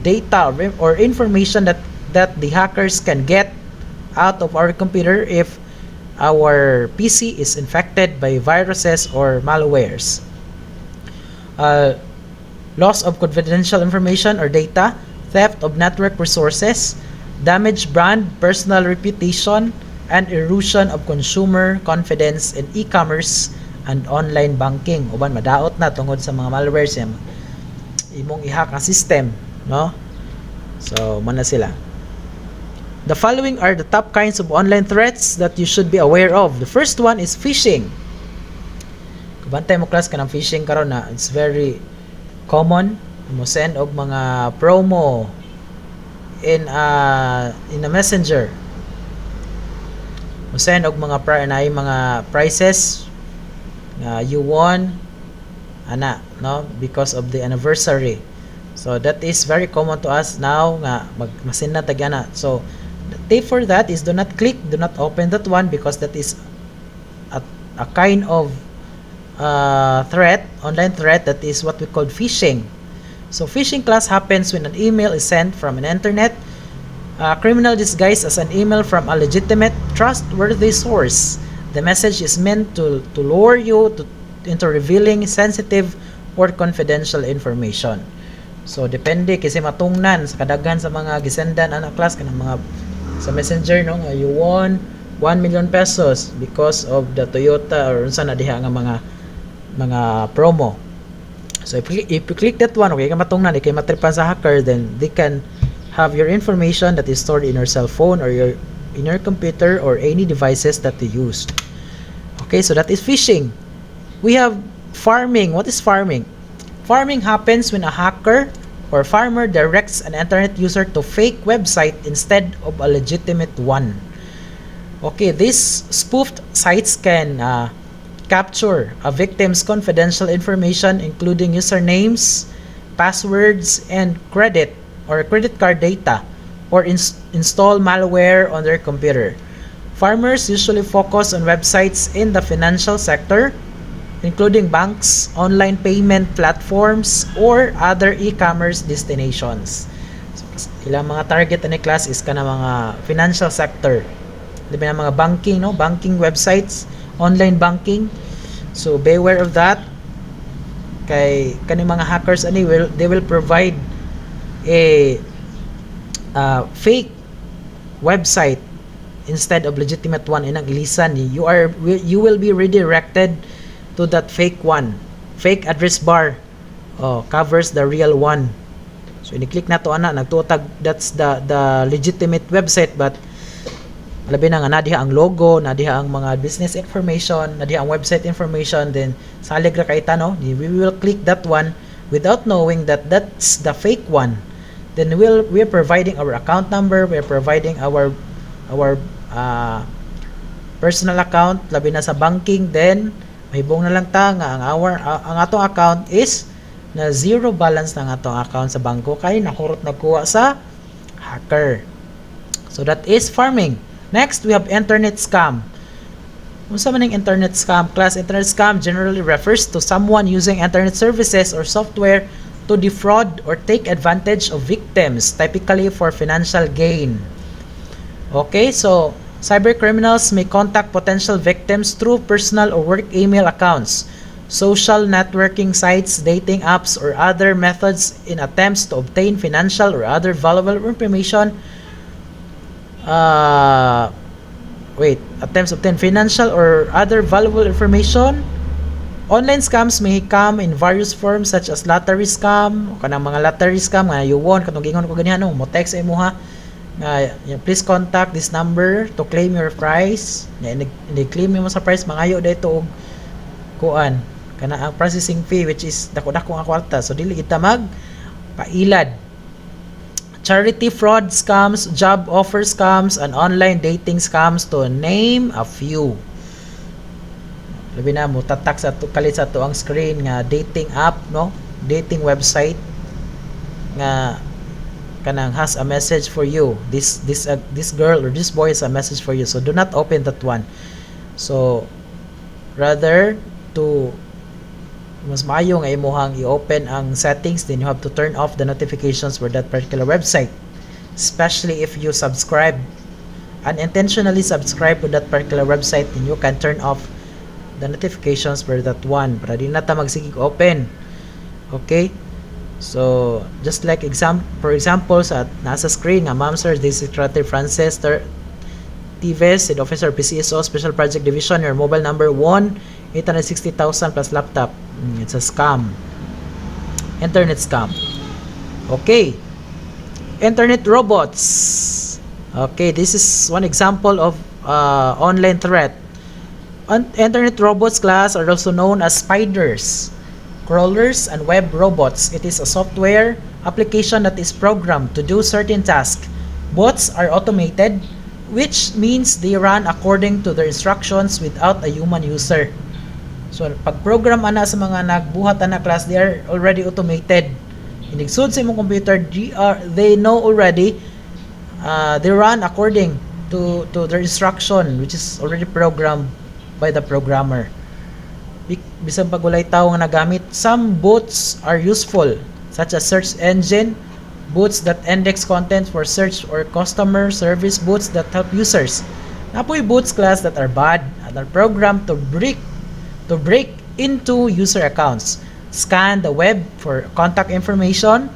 data or information that the hackers can get out of our computer if our PC is infected by viruses or malwares. Loss of confidential information or data, theft of network resources, damage brand, personal reputation, and erosion of consumer confidence in e-commerce and online banking. Uban madaot na tungod sa mga malwares yan. Imong i-hack ang system, no? So, mana sila. The following are the top kinds of online threats that you should be aware of. The first one is phishing. Kabantay mo class ka ng phishing karon na it's very common. Mo send og mga promo in a messenger. Mo send og mga mga prices nga you won ana no because of the anniversary. So that is very common to us now nga masin na tagana. So the tip for that is do not click, do not open that one because that is a kind of threat, online threat that is what we call phishing. So phishing class happens when an email is sent from an internet criminal disguised as an email from a legitimate, trustworthy source. The message is meant to lure you into revealing sensitive or confidential information. So depende kasi matungnan sa kadaghan sa mga gisendan ana class kanang mga sa messenger no nga you won 1 million pesos because of the Toyota or unsa na diha nga mga promo. So if you click that one, okay ka matungnan, kay matripan sa hacker, then they can have your information that is stored in your cell phone or in your computer or any devices that you use. Okay, so that is phishing. We have farming. What is farming? Farming happens when a hacker or farmer directs an internet user to fake website instead of a legitimate one. Okay, these spoofed sites can capture a victim's confidential information including usernames, passwords, and credit card data, or install malware on their computer. Farmers usually focus on websites in the financial sector, including banks, online payment platforms, or other e-commerce destinations. So, ilang mga target ni class is kana mga financial sector. Diba na mga banking, no? Banking websites, online banking. So beware of that. Kay kani mga hackers they will provide a fake website instead of legitimate one. Inang ilisan you will be redirected to that fake one. Fake address bar covers the real one. So ini-click na to ana nagtutag that's the legitimate website, but labi na nga nadiha ang logo, nadiha ang mga business information, nadiha ang website information, then salig ra kay tano, we will click that one without knowing that that's the fake one. Then we're providing our account number, we're providing our personal account, labi na sa banking, then mahibong na lang ta nga ang atong account is na zero balance ng atong account sa bangko kay nakurot nagkuha sa hacker. So that is farming. Next, we have internet scam. Unsa man ang internet scam class? Internet scam generally refers to someone using internet services or software to defraud or take advantage of victims, typically for financial gain. Okay, so cyber criminals may contact potential victims through personal or work email accounts, social networking sites, dating apps, or other methods in attempts to obtain financial or other valuable information. Attempts to obtain financial or other valuable information. Online scams may come in various forms such as lottery scam, o kanang mga lottery scam nga you won katong gingon ko ganihan mo text imo ha please contact this number to claim your prize. Claim mo sa prize mangayo dito og kuan kana ang processing fee which is dako-dako nga kwarta, so dili kita mag pailad. Charity fraud scams, job offer scams, and online dating scams to name a few. Labi na mo tatak sa kalit sa to ang screen nga dating app, no? Dating website nga kanang has a message for you. This girl or this boy has a message for you. So do not open that one. So rather to mas maayo nga imuhang i-open ang settings, then you have to turn off the notifications for that particular website, especially if you unintentionally subscribe to that particular website, then you can turn off the notifications for that one para di na ta magsigig open. Okay, So, just like for example, sa nasa screen nga, Ma'am Sir, this is Secretary Frances Tives, Head Officer PCSO Special Project Division, your mobile number 1,860,000 plus laptop. It's a scam. Internet scam. Okay. Internet robots. Okay, this is one example of online threat. Internet robots class are also known as spiders, crawlers, and web robots. It is a software application that is programmed to do certain tasks. Bots are automated, which means they run according to their instructions without a human user. So, pag-program ana sa mga nagbuhat ana class, they are already automated. Inigsud sa imong computer, they know already, they run according to their instruction, which is already programmed by the programmer. Bisan pag walay tawo nga nagamit, some bots are useful, such as search engine bots that index content for search, or customer service bots that help users. Napoy bots class that are bad and are programmed to break into user accounts, scan the web for contact information,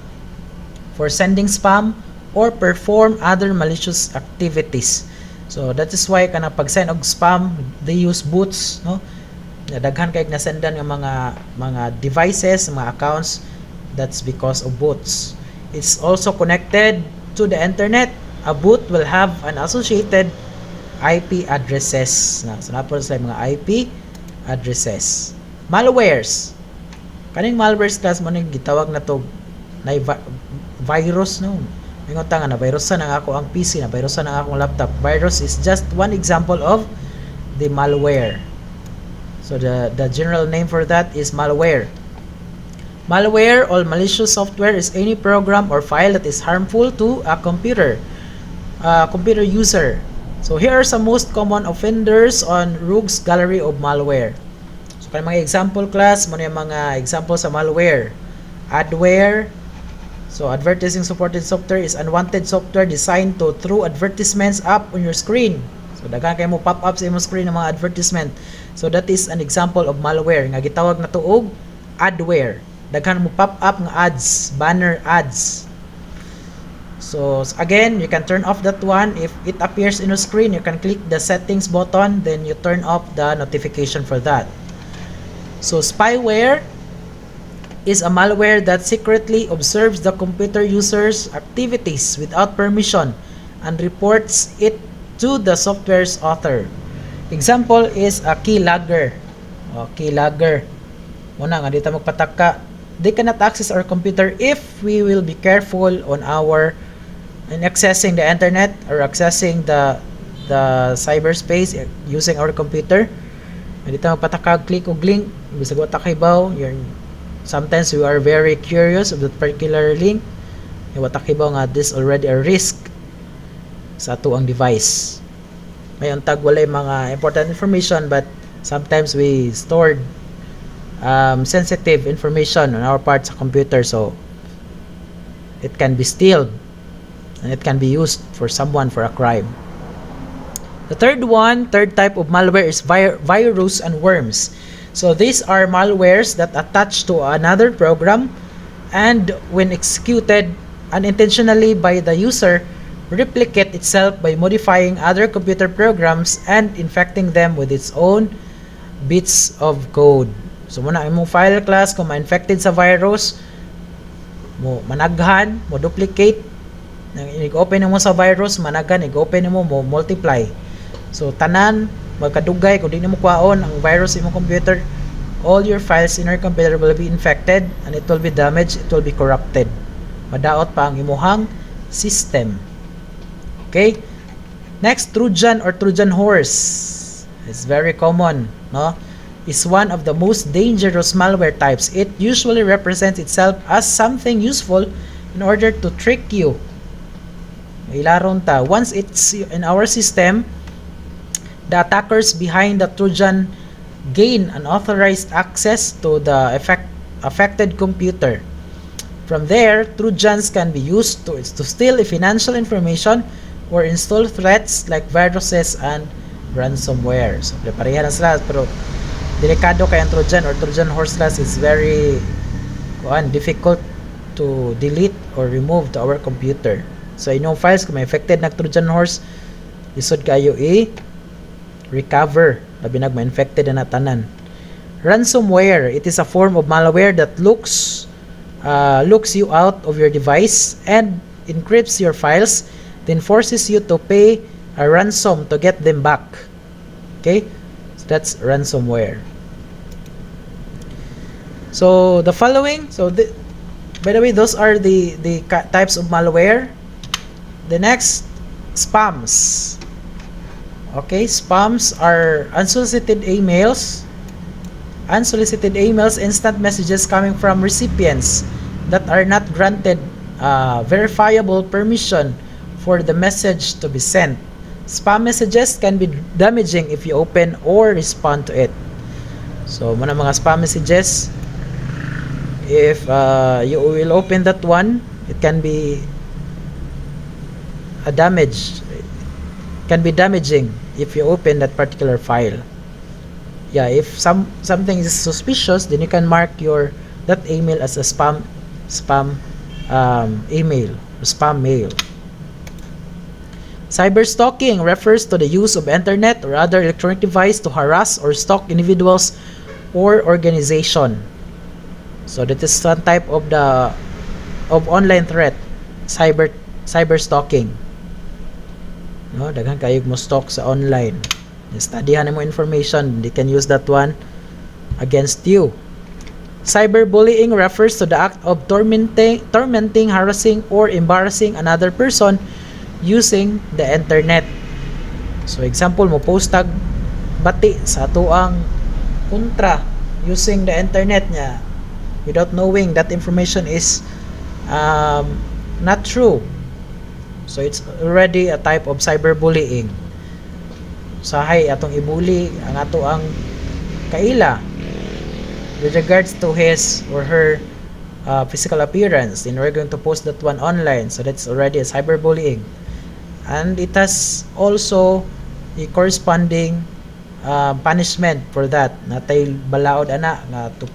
for sending spam, or perform other malicious activities. So that is why kana pag send og spam, they use bots, no? Daghan kay nasendan ng mga devices, mga accounts. That's because of bots. It's also connected to the internet. A bot will have an associated IP addresses. So napon sa mga IP addresses. Malwares. Kaning malwares class mo ning gitawag na to na virus, no? Mingon ta nga na virusan ang ako ang PC, na virusan ang akong laptop. Virus is just one example of the malware. So the general name for that is malware. Malware or malicious software is any program or file that is harmful to a computer user. So here are some most common offenders on Rogues Gallery of Malware. So kaya mga example class, mo yung mga example sa malware. Adware. So advertising supported software is unwanted software designed to throw advertisements up on your screen. So daghan kayo mo pop-up sa imong screen ng mga advertisement. So that is an example of malware nga gitawag na tuog adware. Daghan mo pop-up nga ads, banner ads. So again, you can turn off that one. If it appears in your screen, you can click the settings button, then you turn off the notification for that. So spyware is a malware that secretly observes the computer user's activities without permission and reports it to the software's author. Example is a keylogger. Keylogger. Muna nga dito magpataka. They cannot access our computer if we will be careful in accessing the internet or accessing the cyberspace using our computer. Dito magpataka, click og link, bisag wa ta kahibaw, sometimes we are very curious of that particular link. Wa ta kahibaw nga this already a risk sa ato ang device. Mayon tag walay mga important information, but sometimes we stored sensitive information on our part sa computer, so it can be stealed and it can be used for someone for a crime. The third type of malware is virus and worms. So these are malwares that attach to another program and when executed unintentionally by the user, replicate itself by modifying other computer programs and infecting them with its own bits of code. So muna imong file class kung ma-infected sa virus, mo managhan, mo duplicate, i-open mo sa virus, managhan, i-open mo multiply. So tanan magkadugay kung di mo kuhaon ang virus sa imong computer, all your files in your computer will be infected and it will be damaged, it will be corrupted. Madaot pa ang imuhang system. Okay? Next, Trojan or Trojan horse. It's very common, no? Is one of the most dangerous malware types. It usually represents itself as something useful in order to trick you. Ilaron ta. Once it's in our system, the attackers behind the Trojan gain unauthorized access to the affected computer. From there, Trojans can be used to steal financial information or install threats like viruses and ransomware. So, pareha na sila, pero delikado kay ang Trojan or Trojan horse class is very difficult to delete or remove to our computer. So inyong files kung may affected na Trojan horse, isod kayo recover labi nag ma-infected na tanan. Ransomware, it is a form of malware that looks you out of your device and encrypts your files, then forces you to pay a ransom to get them back. Okay, so that's ransomware. So the following, by the way, those are the types of malware. The next, spams. Okay, spams are unsolicited emails, instant messages coming from recipients that are not granted verifiable permission for the message to be sent. Spam messages can be damaging if you open or respond to it. So, mga spam messages, if you will open that one, it can be damaging if you open that particular file. Yeah, if something is suspicious, then you can mark that email as a spam email or spam mail. Cyberstalking refers to the use of internet or other electronic device to harass or stalk individuals or organization. So that is one type of online threat, cyberstalking. No, daghan kayo mo stalk sa online. Studyhan mo information, they can use that one against you. Cyberbullying refers to the act of tormenting, harassing, or embarrassing another person using the internet. So example, mo post tag bati sa atuang kontra using the internet niya without knowing that information is not true. So it's already a type of cyberbullying. Sahay atong ibuli ang atoang kaila with regards to his or her physical appearance, and we're going to post that one online. So that's already a cyberbullying, and it has also a corresponding punishment for that. Natay balaod ana nga to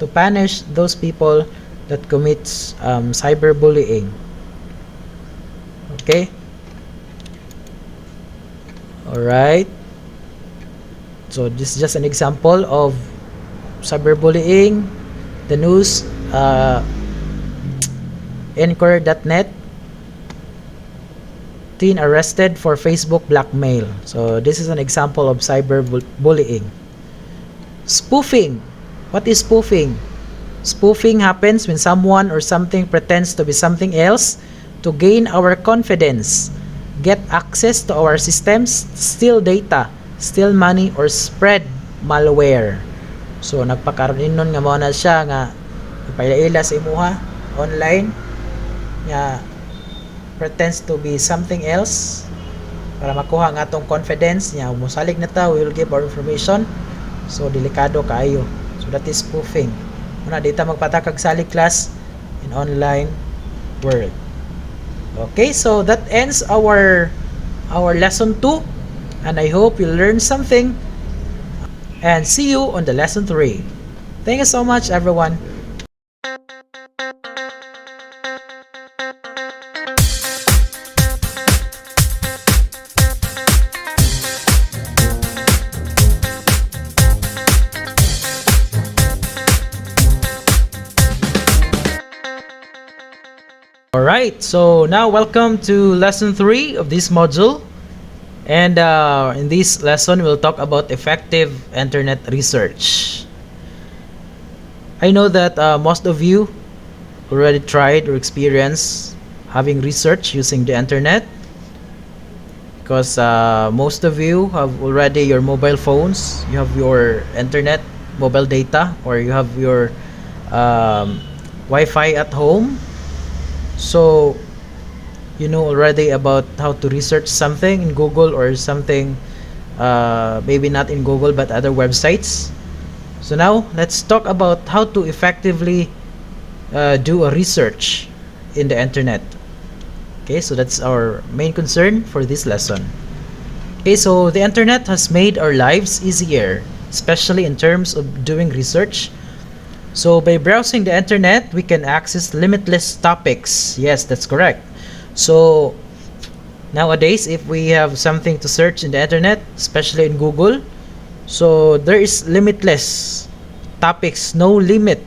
punish those people that commits cyberbullying. Okay, alright, so this is just an example of cyberbullying. The news, Anchor.net, teen arrested for Facebook blackmail. So this is an example of cyberbullying. Spoofing. What is spoofing? Spoofing happens when someone or something pretends to be something else to gain our confidence, get access to our systems, steal data, steal money, or spread malware. So nagpakaroon nun nga mo na siya nga ipaila sa imuha online nga pretends to be something else para makuha nga atong confidence niya. Musalig na ta, we will give our information. So delikado kaayo. So that is spoofing. Muna dita magpatakag salig class in online world. Okay, so that ends our lesson 2, and I hope you learned something, and see you on the lesson 3. Thank you so much, everyone. Alright, so now welcome to lesson 3 of this module, and in this lesson we'll talk about effective internet research. I know that most of you already tried or experienced having research using the internet, because most of you have already your mobile phones, you have your internet mobile data, or you have your Wi-Fi at home. So you know already about how to research something in Google or something, maybe not in Google but other websites. So now let's talk about how to effectively do a research in the internet. Okay, so that's our main concern for this lesson. Okay, so the internet has made our lives easier, especially in terms of doing research. So by browsing the internet, we can access limitless topics. Yes, that's correct. So nowadays, if we have something to search in the internet, especially in Google, so there is limitless topics, no limit,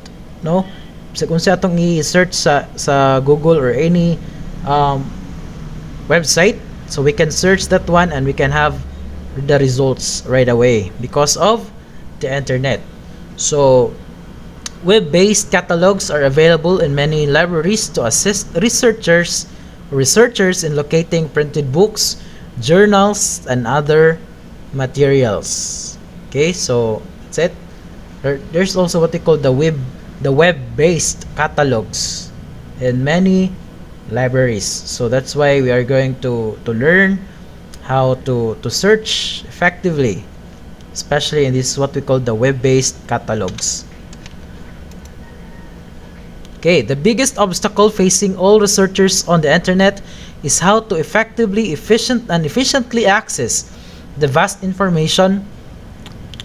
no? So kung sa atong i-search sa Google or any um, website, so we can search that one and we can have the results right away because of the internet. So web-based catalogs are available in many libraries to assist researchers in locating printed books, journals, and other materials. Okay, so that's it. There's also what they call the web-based catalogs in many libraries. So that's why we are going to learn how to search effectively, especially in this what we call the web-based catalogs. Okay, the biggest obstacle facing all researchers on the internet is how to efficiently access the vast information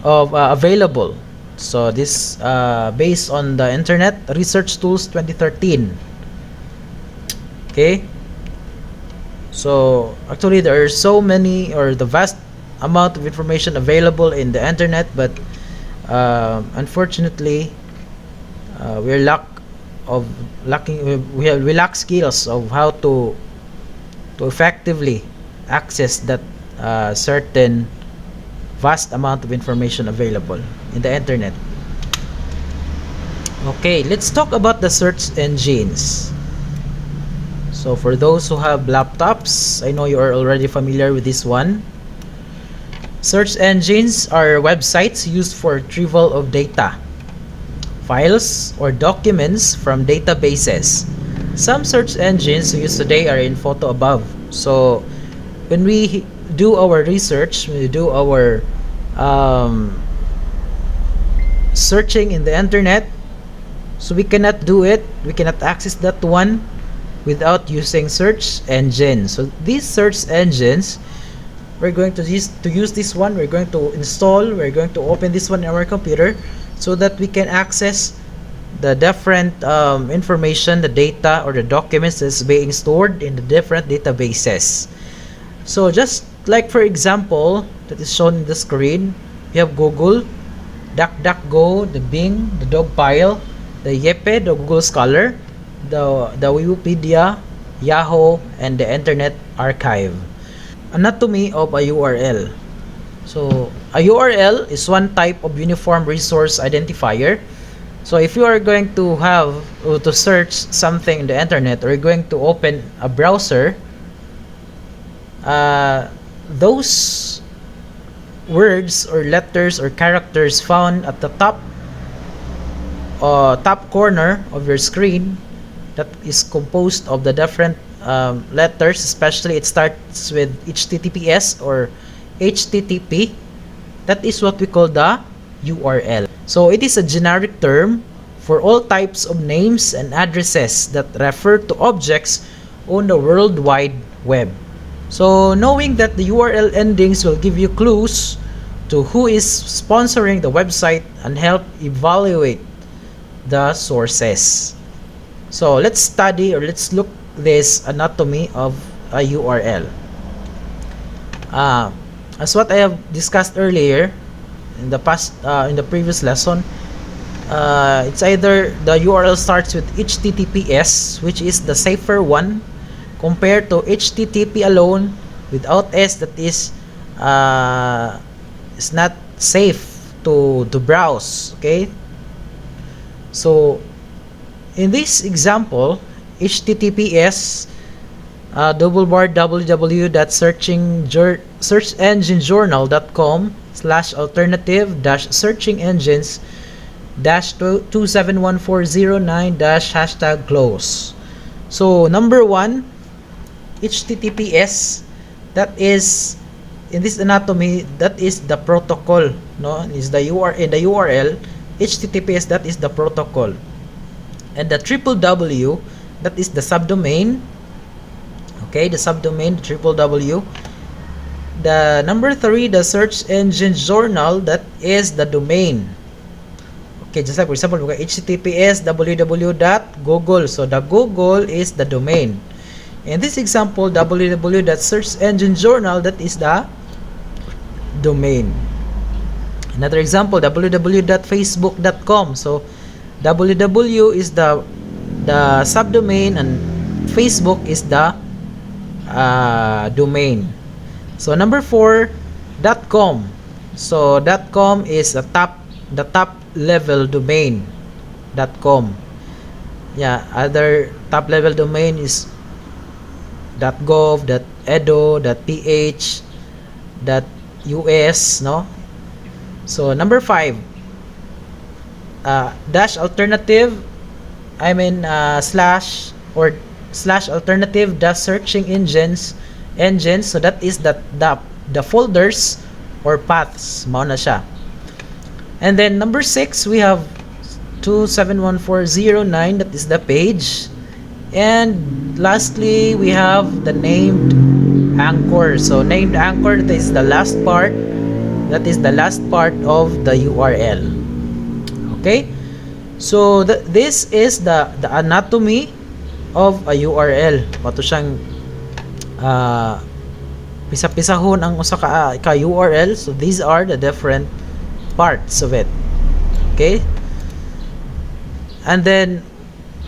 of available. So this based on the Internet Research Tools 2013. Okay, so actually there are so many or the vast amount of information available in the internet, but unfortunately we lack skills of how to effectively access that certain vast amount of information available in the internet. Okay, let's talk about the search engines. So for those who have laptops, I know you are already familiar with this one. Search engines are websites used for retrieval of data, files, or documents from databases. Some search engines used today are in photo above. So when we do our research, when we do our searching in the internet, so we cannot access that one without using search engines. So these search engines, we're going to use this one, we're going to open this one in our computer so that we can access the different information, the data or the documents that's being stored in the different databases. So just like for example that is shown in the screen, we have Google, DuckDuckGo, the Bing, the Dogpile, the Yepe, the Google Scholar, the Wikipedia, Yahoo, and the Internet Archive. Anatomy of a URL. So a URL is one type of uniform resource identifier. So if you are going to have to search something in the internet or you're going to open a browser, those words or letters or characters found at the top corner of your screen that is composed of the different letters, especially it starts with HTTPS or HTTP. That is what we call the URL. So it is a generic term for all types of names and addresses that refer to objects on the World Wide Web. So knowing that the URL endings will give you clues to who is sponsoring the website and help evaluate the sources. So let's look this anatomy of a URL. As what I have discussed earlier in the previous lesson, it's either the URL starts with HTTPS, which is the safer one, compared to HTTP alone without S, that is not safe to browse. Okay, so in this example, HTTPS www.searchengenejournal.com/alternative-searching-engines-2714009- So number one, HTTPS, that is in this anatomy, that is the protocol, no, is the in the URL. HTTPS, that is the protocol, and the www, that is the subdomain. Okay, the subdomain, the www. The number three, the search engine journal, that is the domain. Okay, just like for example, https www.google. So the Google is the domain. In this example, www.searchenginejournal, that is the domain. Another example, www.facebook.com. So www is the subdomain and Facebook is the domain. So number 4, .com. So .com is the top level domain. .com. Yeah, other top level domain is .gov, .edu, .ph, .us, no? So number 5, dash alternative, slash or slash alternative dash searching engines. So that is the folders or paths, mao na siya. And then number 6, we have 2714009, that is the page. And lastly, we have the named anchor. So named anchor, that is the last part. That is the last part of the URL. Okay? So this is the anatomy of a URL. Mato siyang pisa-pisahon ang usa ka URL. So these are the different parts of it. Okay? And then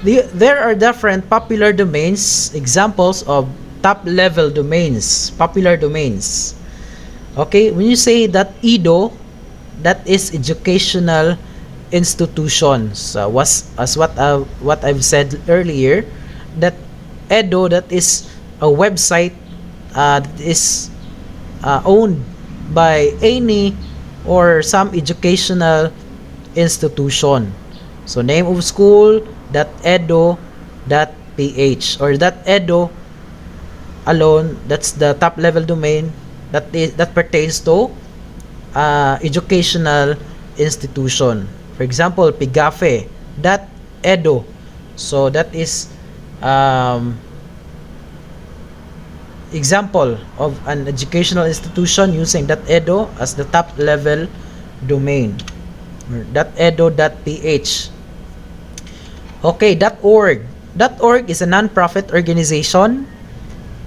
there are different popular domains, examples of top level domains, popular domains. Okay, when you say that EDO, that is educational institutions. As what I've said earlier, that EDO, that is a website that is owned by any or some educational institution. So name of school, .edu.ph, or .edu alone, that's the top level domain that pertains to educational institution. For example, pigafe.edu. So that is example of an educational institution using .edu as the top level domain, or .edu.ph. Okay, .org. .org is a non-profit organization.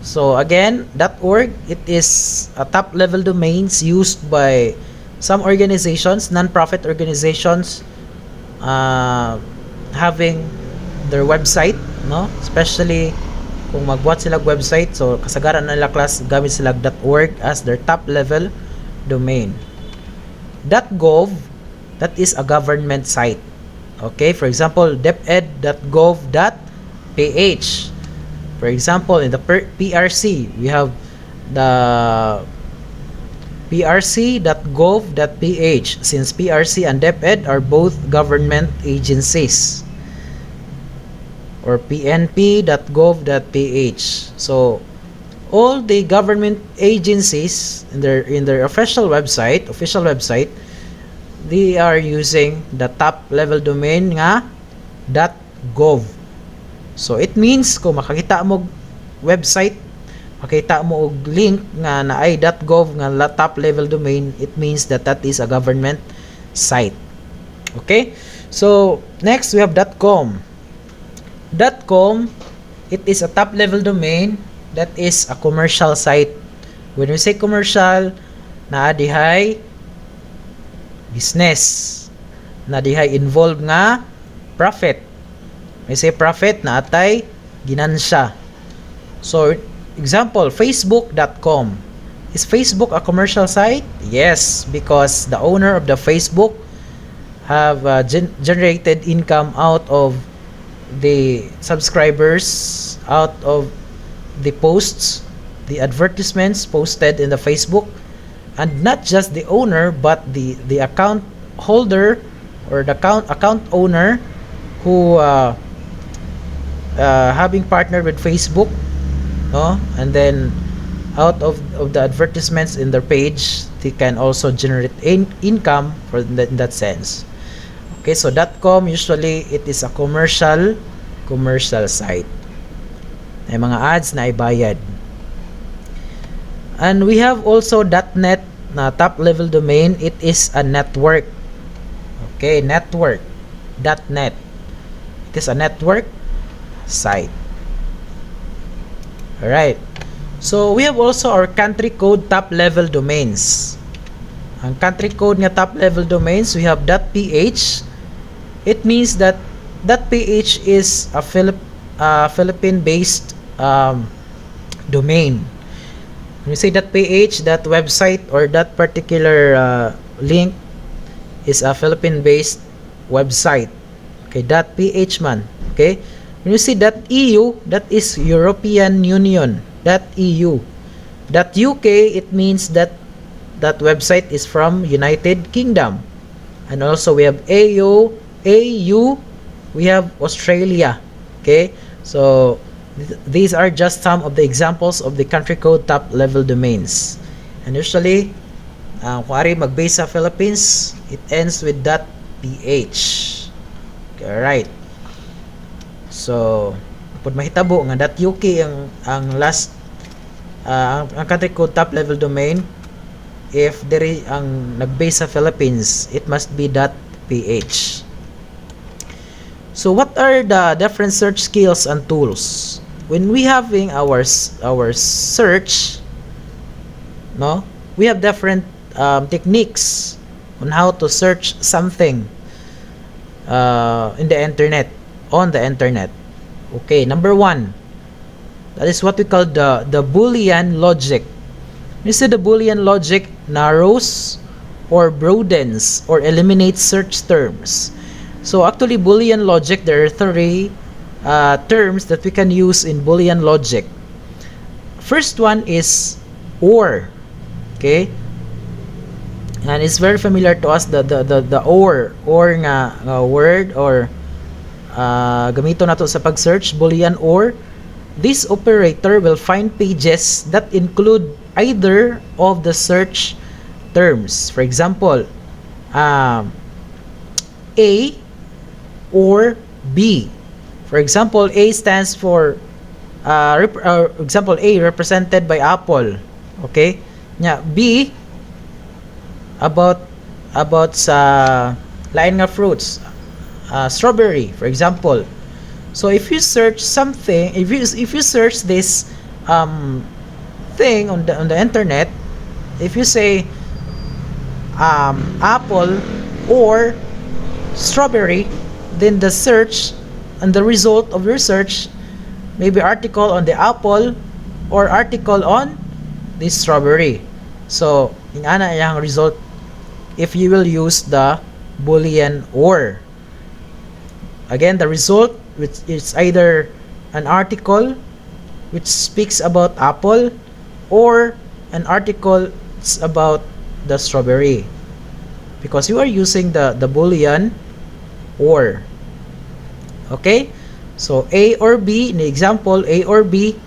So again, .org, it is a top level domains used by some organizations, non-profit organizations, having their website, no? Especially kung magbuhat sila website, so kasagaran na nila class gamit sila .org as their top level domain. .gov, that is a government site. Okay, for example, deped.gov.ph. For example, in the PRC, we have the prc.gov.ph, since PRC and DepEd are both government agencies. Or pnp.gov.ph. So all the government agencies in their official website, they are using the top level domain nga .gov. So it means kung makakita mo website, makita mo og link nga na ay .gov nga top level domain, it means that is a government site. Okay? So next we have .com. .com, it is a top level domain that is a commercial site. When we say commercial, naa dihay business, na dihay involved nga profit. May say profit, na atay ginansya. So example, facebook.com. Is Facebook a commercial site? Yes, because the owner of the Facebook have generated income out of the subscribers, out of the posts, the advertisements posted in the Facebook, and not just the owner but the account holder or the account owner who having partnered with Facebook, no? And then out of the advertisements in their page, they can also generate income for in that sense. Okay, so .com usually it is a commercial site. May mga ads na ibayad. And we have also .net na top level domain. It is a network. Okay, network. .net. It is a network site. Alright. So, we have also our country code top-level domains. Ang country code nga top-level domains, we have .ph. It means that .ph is a Philippine-based domain. When you say .ph, that website or that particular link is a Philippine-based website. Okay, .ph man. Okay? When you see .eu, that is European Union. .eu. .uk, it means that that website is from United Kingdom. And also we have AU, we have Australia. Okay? So these are just some of the examples of the country code top level domains. And usually, kung ari mag-base sa Philippines, it ends with .ph. Okay, alright. So, pag mahitabo nga .uk ang last ang country code top level domain, if diri ang nag-base sa Philippines, it must be .ph. So what are the different search skills and tools? When we having our search, no, we have different techniques on how to search something in the internet, on the internet. Okay, number one, that is what we call the Boolean logic. You see, the Boolean logic narrows or broadens or eliminates search terms. So actually, Boolean logic, there are three terms that we can use in Boolean logic. First one is OR. Okay, and it's very familiar to us, the OR nga word or gamito nato sa pag-search, Boolean OR. This operator will find pages that include either of the search terms. For example, A or B. For example, A stands for example A represented by apple. Okay? Nya B about sa lain nga fruits. Strawberry, for example. So if you search something, if you search this thing on the internet, if you say apple or strawberry, then the search and the result of your search may be article on the apple or article on the strawberry. So ingana yang result if you will use the Boolean OR. Again, the result, which is either an article which speaks about apple or an article about the strawberry, because you are using the Boolean OR. Okay, so A or B, in the example A or B,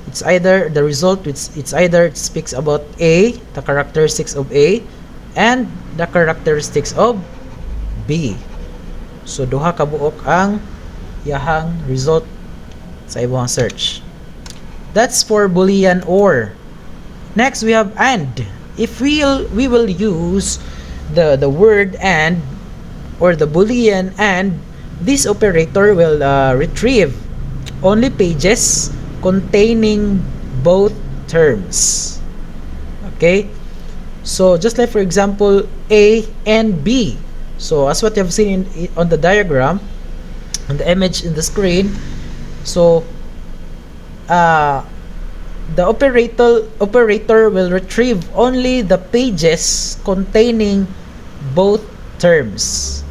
it's either the result, it's either it speaks about A, the characteristics of A, and the characteristics of B. So duha ka buok ang yahang result sa imong search. That's for Boolean OR. Next we have AND. If we will use the word AND or the Boolean AND, this operator will retrieve only pages containing both terms. Okay? So just like for example A and B. So as what you have seen on the diagram, on the image in the screen, so the operator will retrieve only the pages containing both terms.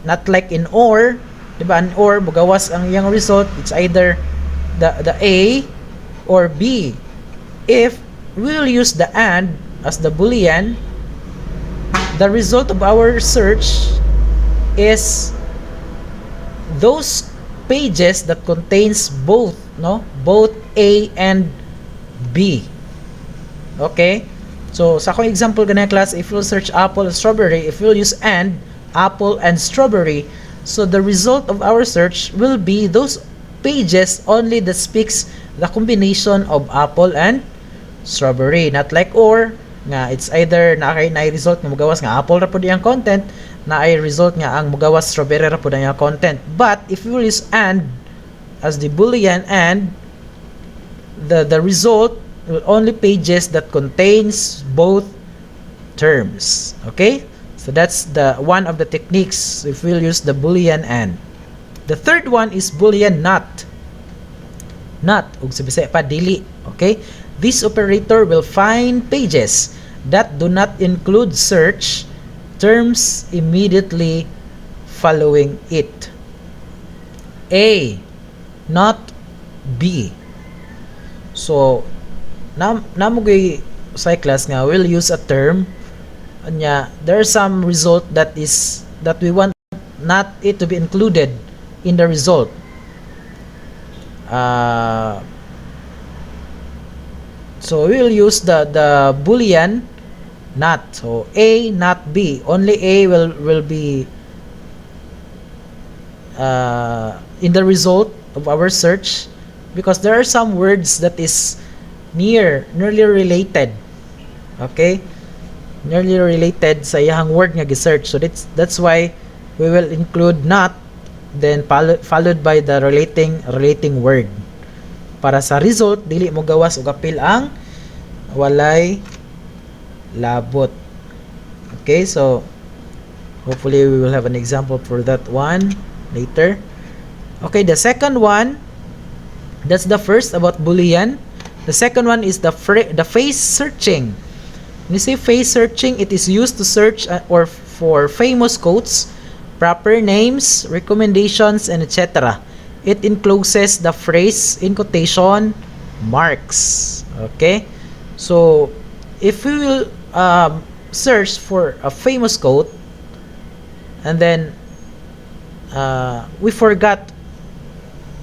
Not like in OR, diba? In OR, bugawas ang iyang result, it's either the A or B. If we will use the AND as the Boolean, the result of our search is those pages that contains both, no, both A and B. Okay, so sa akong example ganyan class, if you'll search apple and strawberry, if you'll use AND apple and strawberry, so the result of our search will be those pages only that speaks the combination of apple and strawberry. Not like OR, nga it's either na result nga mugawas nga apple ra pud iyang content, na ay result nga ang mugawas strawberry ra pud ang iyang content. But if you will use and as the boolean, and the result will only pages that contains both terms. Okay, so that's the one of the techniques if we'll use the boolean and. The third one is boolean not. Not ug sa Bisaya pa dili. Okay, this operator will find pages that do not include search terms immediately following it. A, not B. So namugay sa class nga we'll use a term anya there's some result that we want not it to be included in the result. So we will use the boolean not. So A, not B. Only A will be in the result of our search, because there are some words that is nearly related. Okay, nearly related sa iyang word nga gi-search. So that's why we will include not, then followed by the relating word. Para sa result dili mo gawas og apil ang walay labot. Okay, so hopefully we will have an example for that one later. Okay, the second one, that's the first about boolean. The second one is the phrase searching. When you say phrase searching, it is used to search or for famous quotes, proper names, recommendations, and etc. It encloses the phrase in quotation marks. Okay, so if we will search for a famous quote and then we forgot,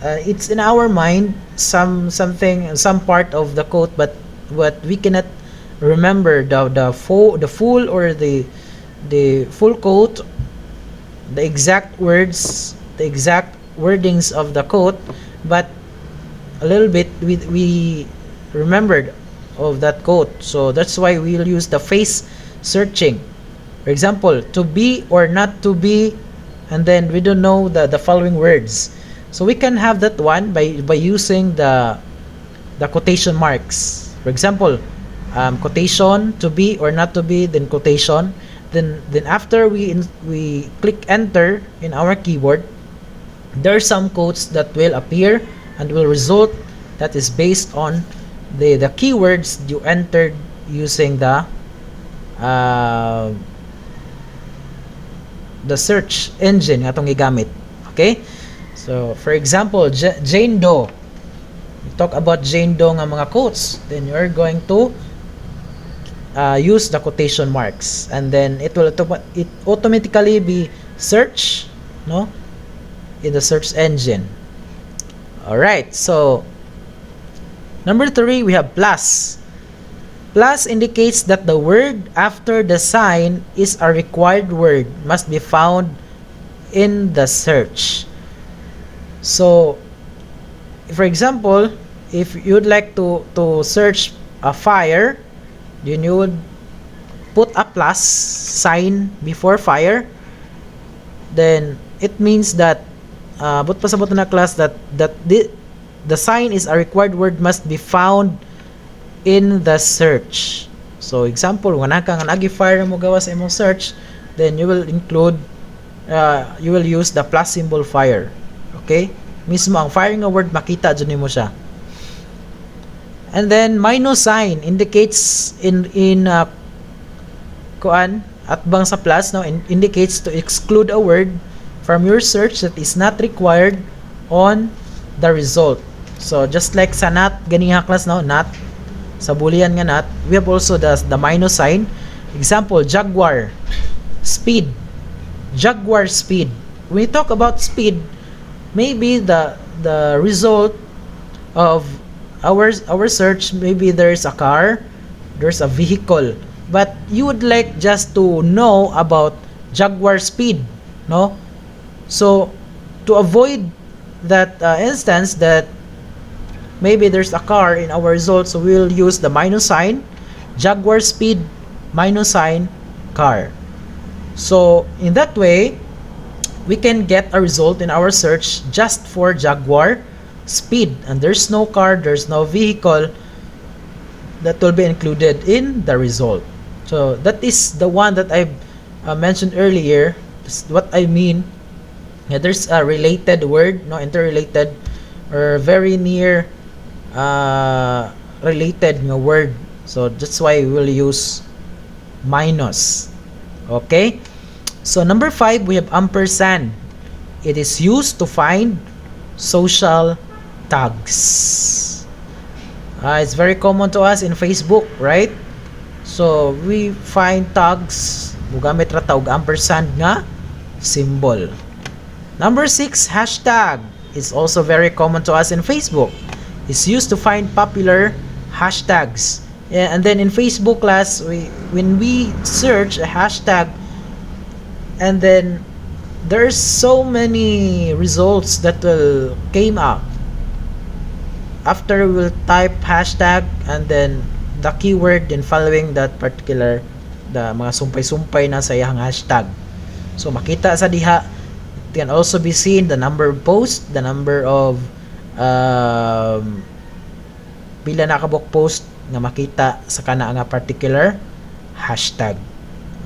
it's in our mind some part of the quote, but we cannot remember the full or the full quote, the exact words, the exact wordings of the quote, but a little bit we remembered of that quote. So that's why we'll use the phrase searching. For example, to be or not to be, and then we don't know the following words. So we can have that one by using the quotation marks. For example, quotation, to be or not to be, then quotation. Then after we click enter in our keyboard, there are some quotes that will appear and will result that is based on the keywords you entered using the search engine atong gigamit. Okay, so for example, Jane Doe, we talk about Jane Doe nga mga quotes, then you're going to use the quotation marks, and then it will automatically be search, no, in the search engine. Alright, so number 3, we have plus. Plus indicates that the word after the sign is a required word, must be found in the search. So for example, if you'd like to search a fire, then you would put a plus sign before fire, then it means that but pasabot na class that the sign is a required word, must be found in the search. So example, wala ka nga nagi-fire mo gawa sa imong search, then you will include you will use the plus symbol fire. Okay, mismo ang fire nga word makita dyan mo siya. And then minus sign indicates in kuan at bang sa plus, no, indicates to exclude a word from your search that is not required on the result. So just like sa not ganiha class, no, not sa boolean nga not, we have also the minus sign. Example, Jaguar speed. Jaguar speed. When we talk about speed, maybe the result of our search, maybe there's a car, there's a vehicle, but you would like just to know about Jaguar speed, no? So to avoid that instance that maybe there's a car in our result, so we'll use the minus sign. Jaguar speed minus sign car. So in that way, we can get a result in our search just for Jaguar speed, and there's no car, there's no vehicle that will be included in the result. So that is the one that I mentioned earlier. That's what I mean. Yeah, there's a related word, no, interrelated or very near related word. So that's why we will use minus. Okay. So number 5, we have ampersand. It is used to find social tags. It's very common to us in Facebook, right? So we find tags, mugamit ra tawag ampersand nga symbol. Number 6, hashtag is also very common to us in Facebook. It's used to find popular hashtags. Yeah, and then in Facebook class, when we search a hashtag, and then there's so many results that will came up after we'll type hashtag and then the keyword then following that particular the mga sumpay-sumpay na sa iyang hashtag. So makita sa diha, it can also be seen the number of posts, the number of pila na kabuk post nga makita sa kana nga particular hashtag.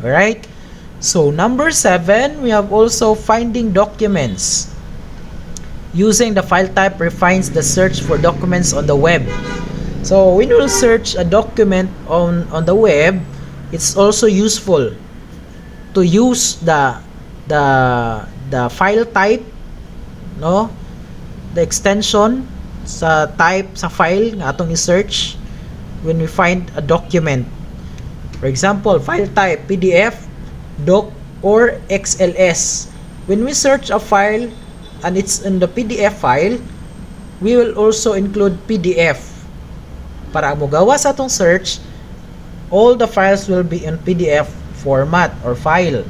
Alright? So number 7, we have also finding documents. Using the file type refines the search for documents on the web. So when you search a document on the web, it's also useful to use the file type, no? The extension sa type sa file nga atong i-search when we find a document. For example, file type PDF, doc, or XLS. When we search a file and it's in the PDF file, we will also include PDF. Para mo gawa sa atong search, all the files will be in PDF format or file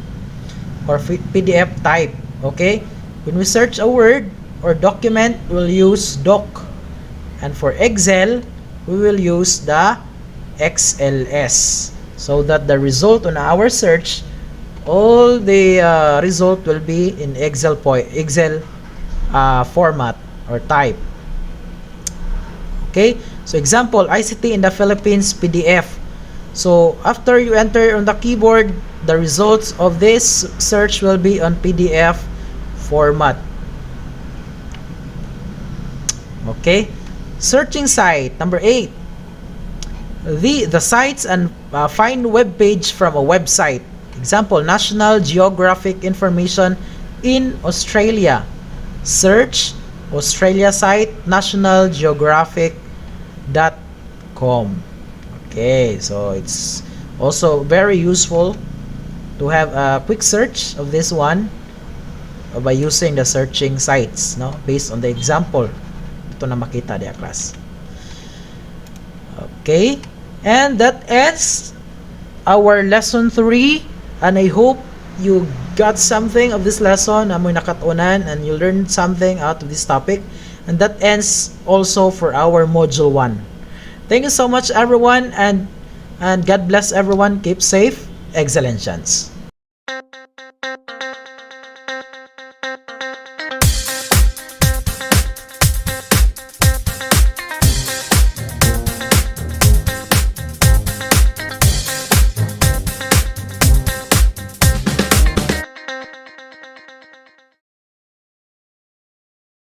or PDF type. Okay? When we search a word or document, we'll use doc. And for Excel, we will use the XLS. So that the result on our search, all the result will be in Excel format or type. Okay, so example, ICT in the Philippines PDF. So after you enter on the keyboard, the results of this search will be on PDF format. Okay, searching site number 8. The sites and find web page from a website. Example, National Geographic Information in Australia. Search Australia site, nationalgeographic.com. Okay, so it's also very useful to have a quick search of this one by using the searching sites, no, based on the example. Ito na makita diya, class. Okay, and that ends our lesson 3. And I hope you got something of this lesson, amoy nakatunan, and you learned something out of this topic. And that ends also for our module 1. Thank you so much, everyone, and God bless everyone. Keep safe. Excellent chance.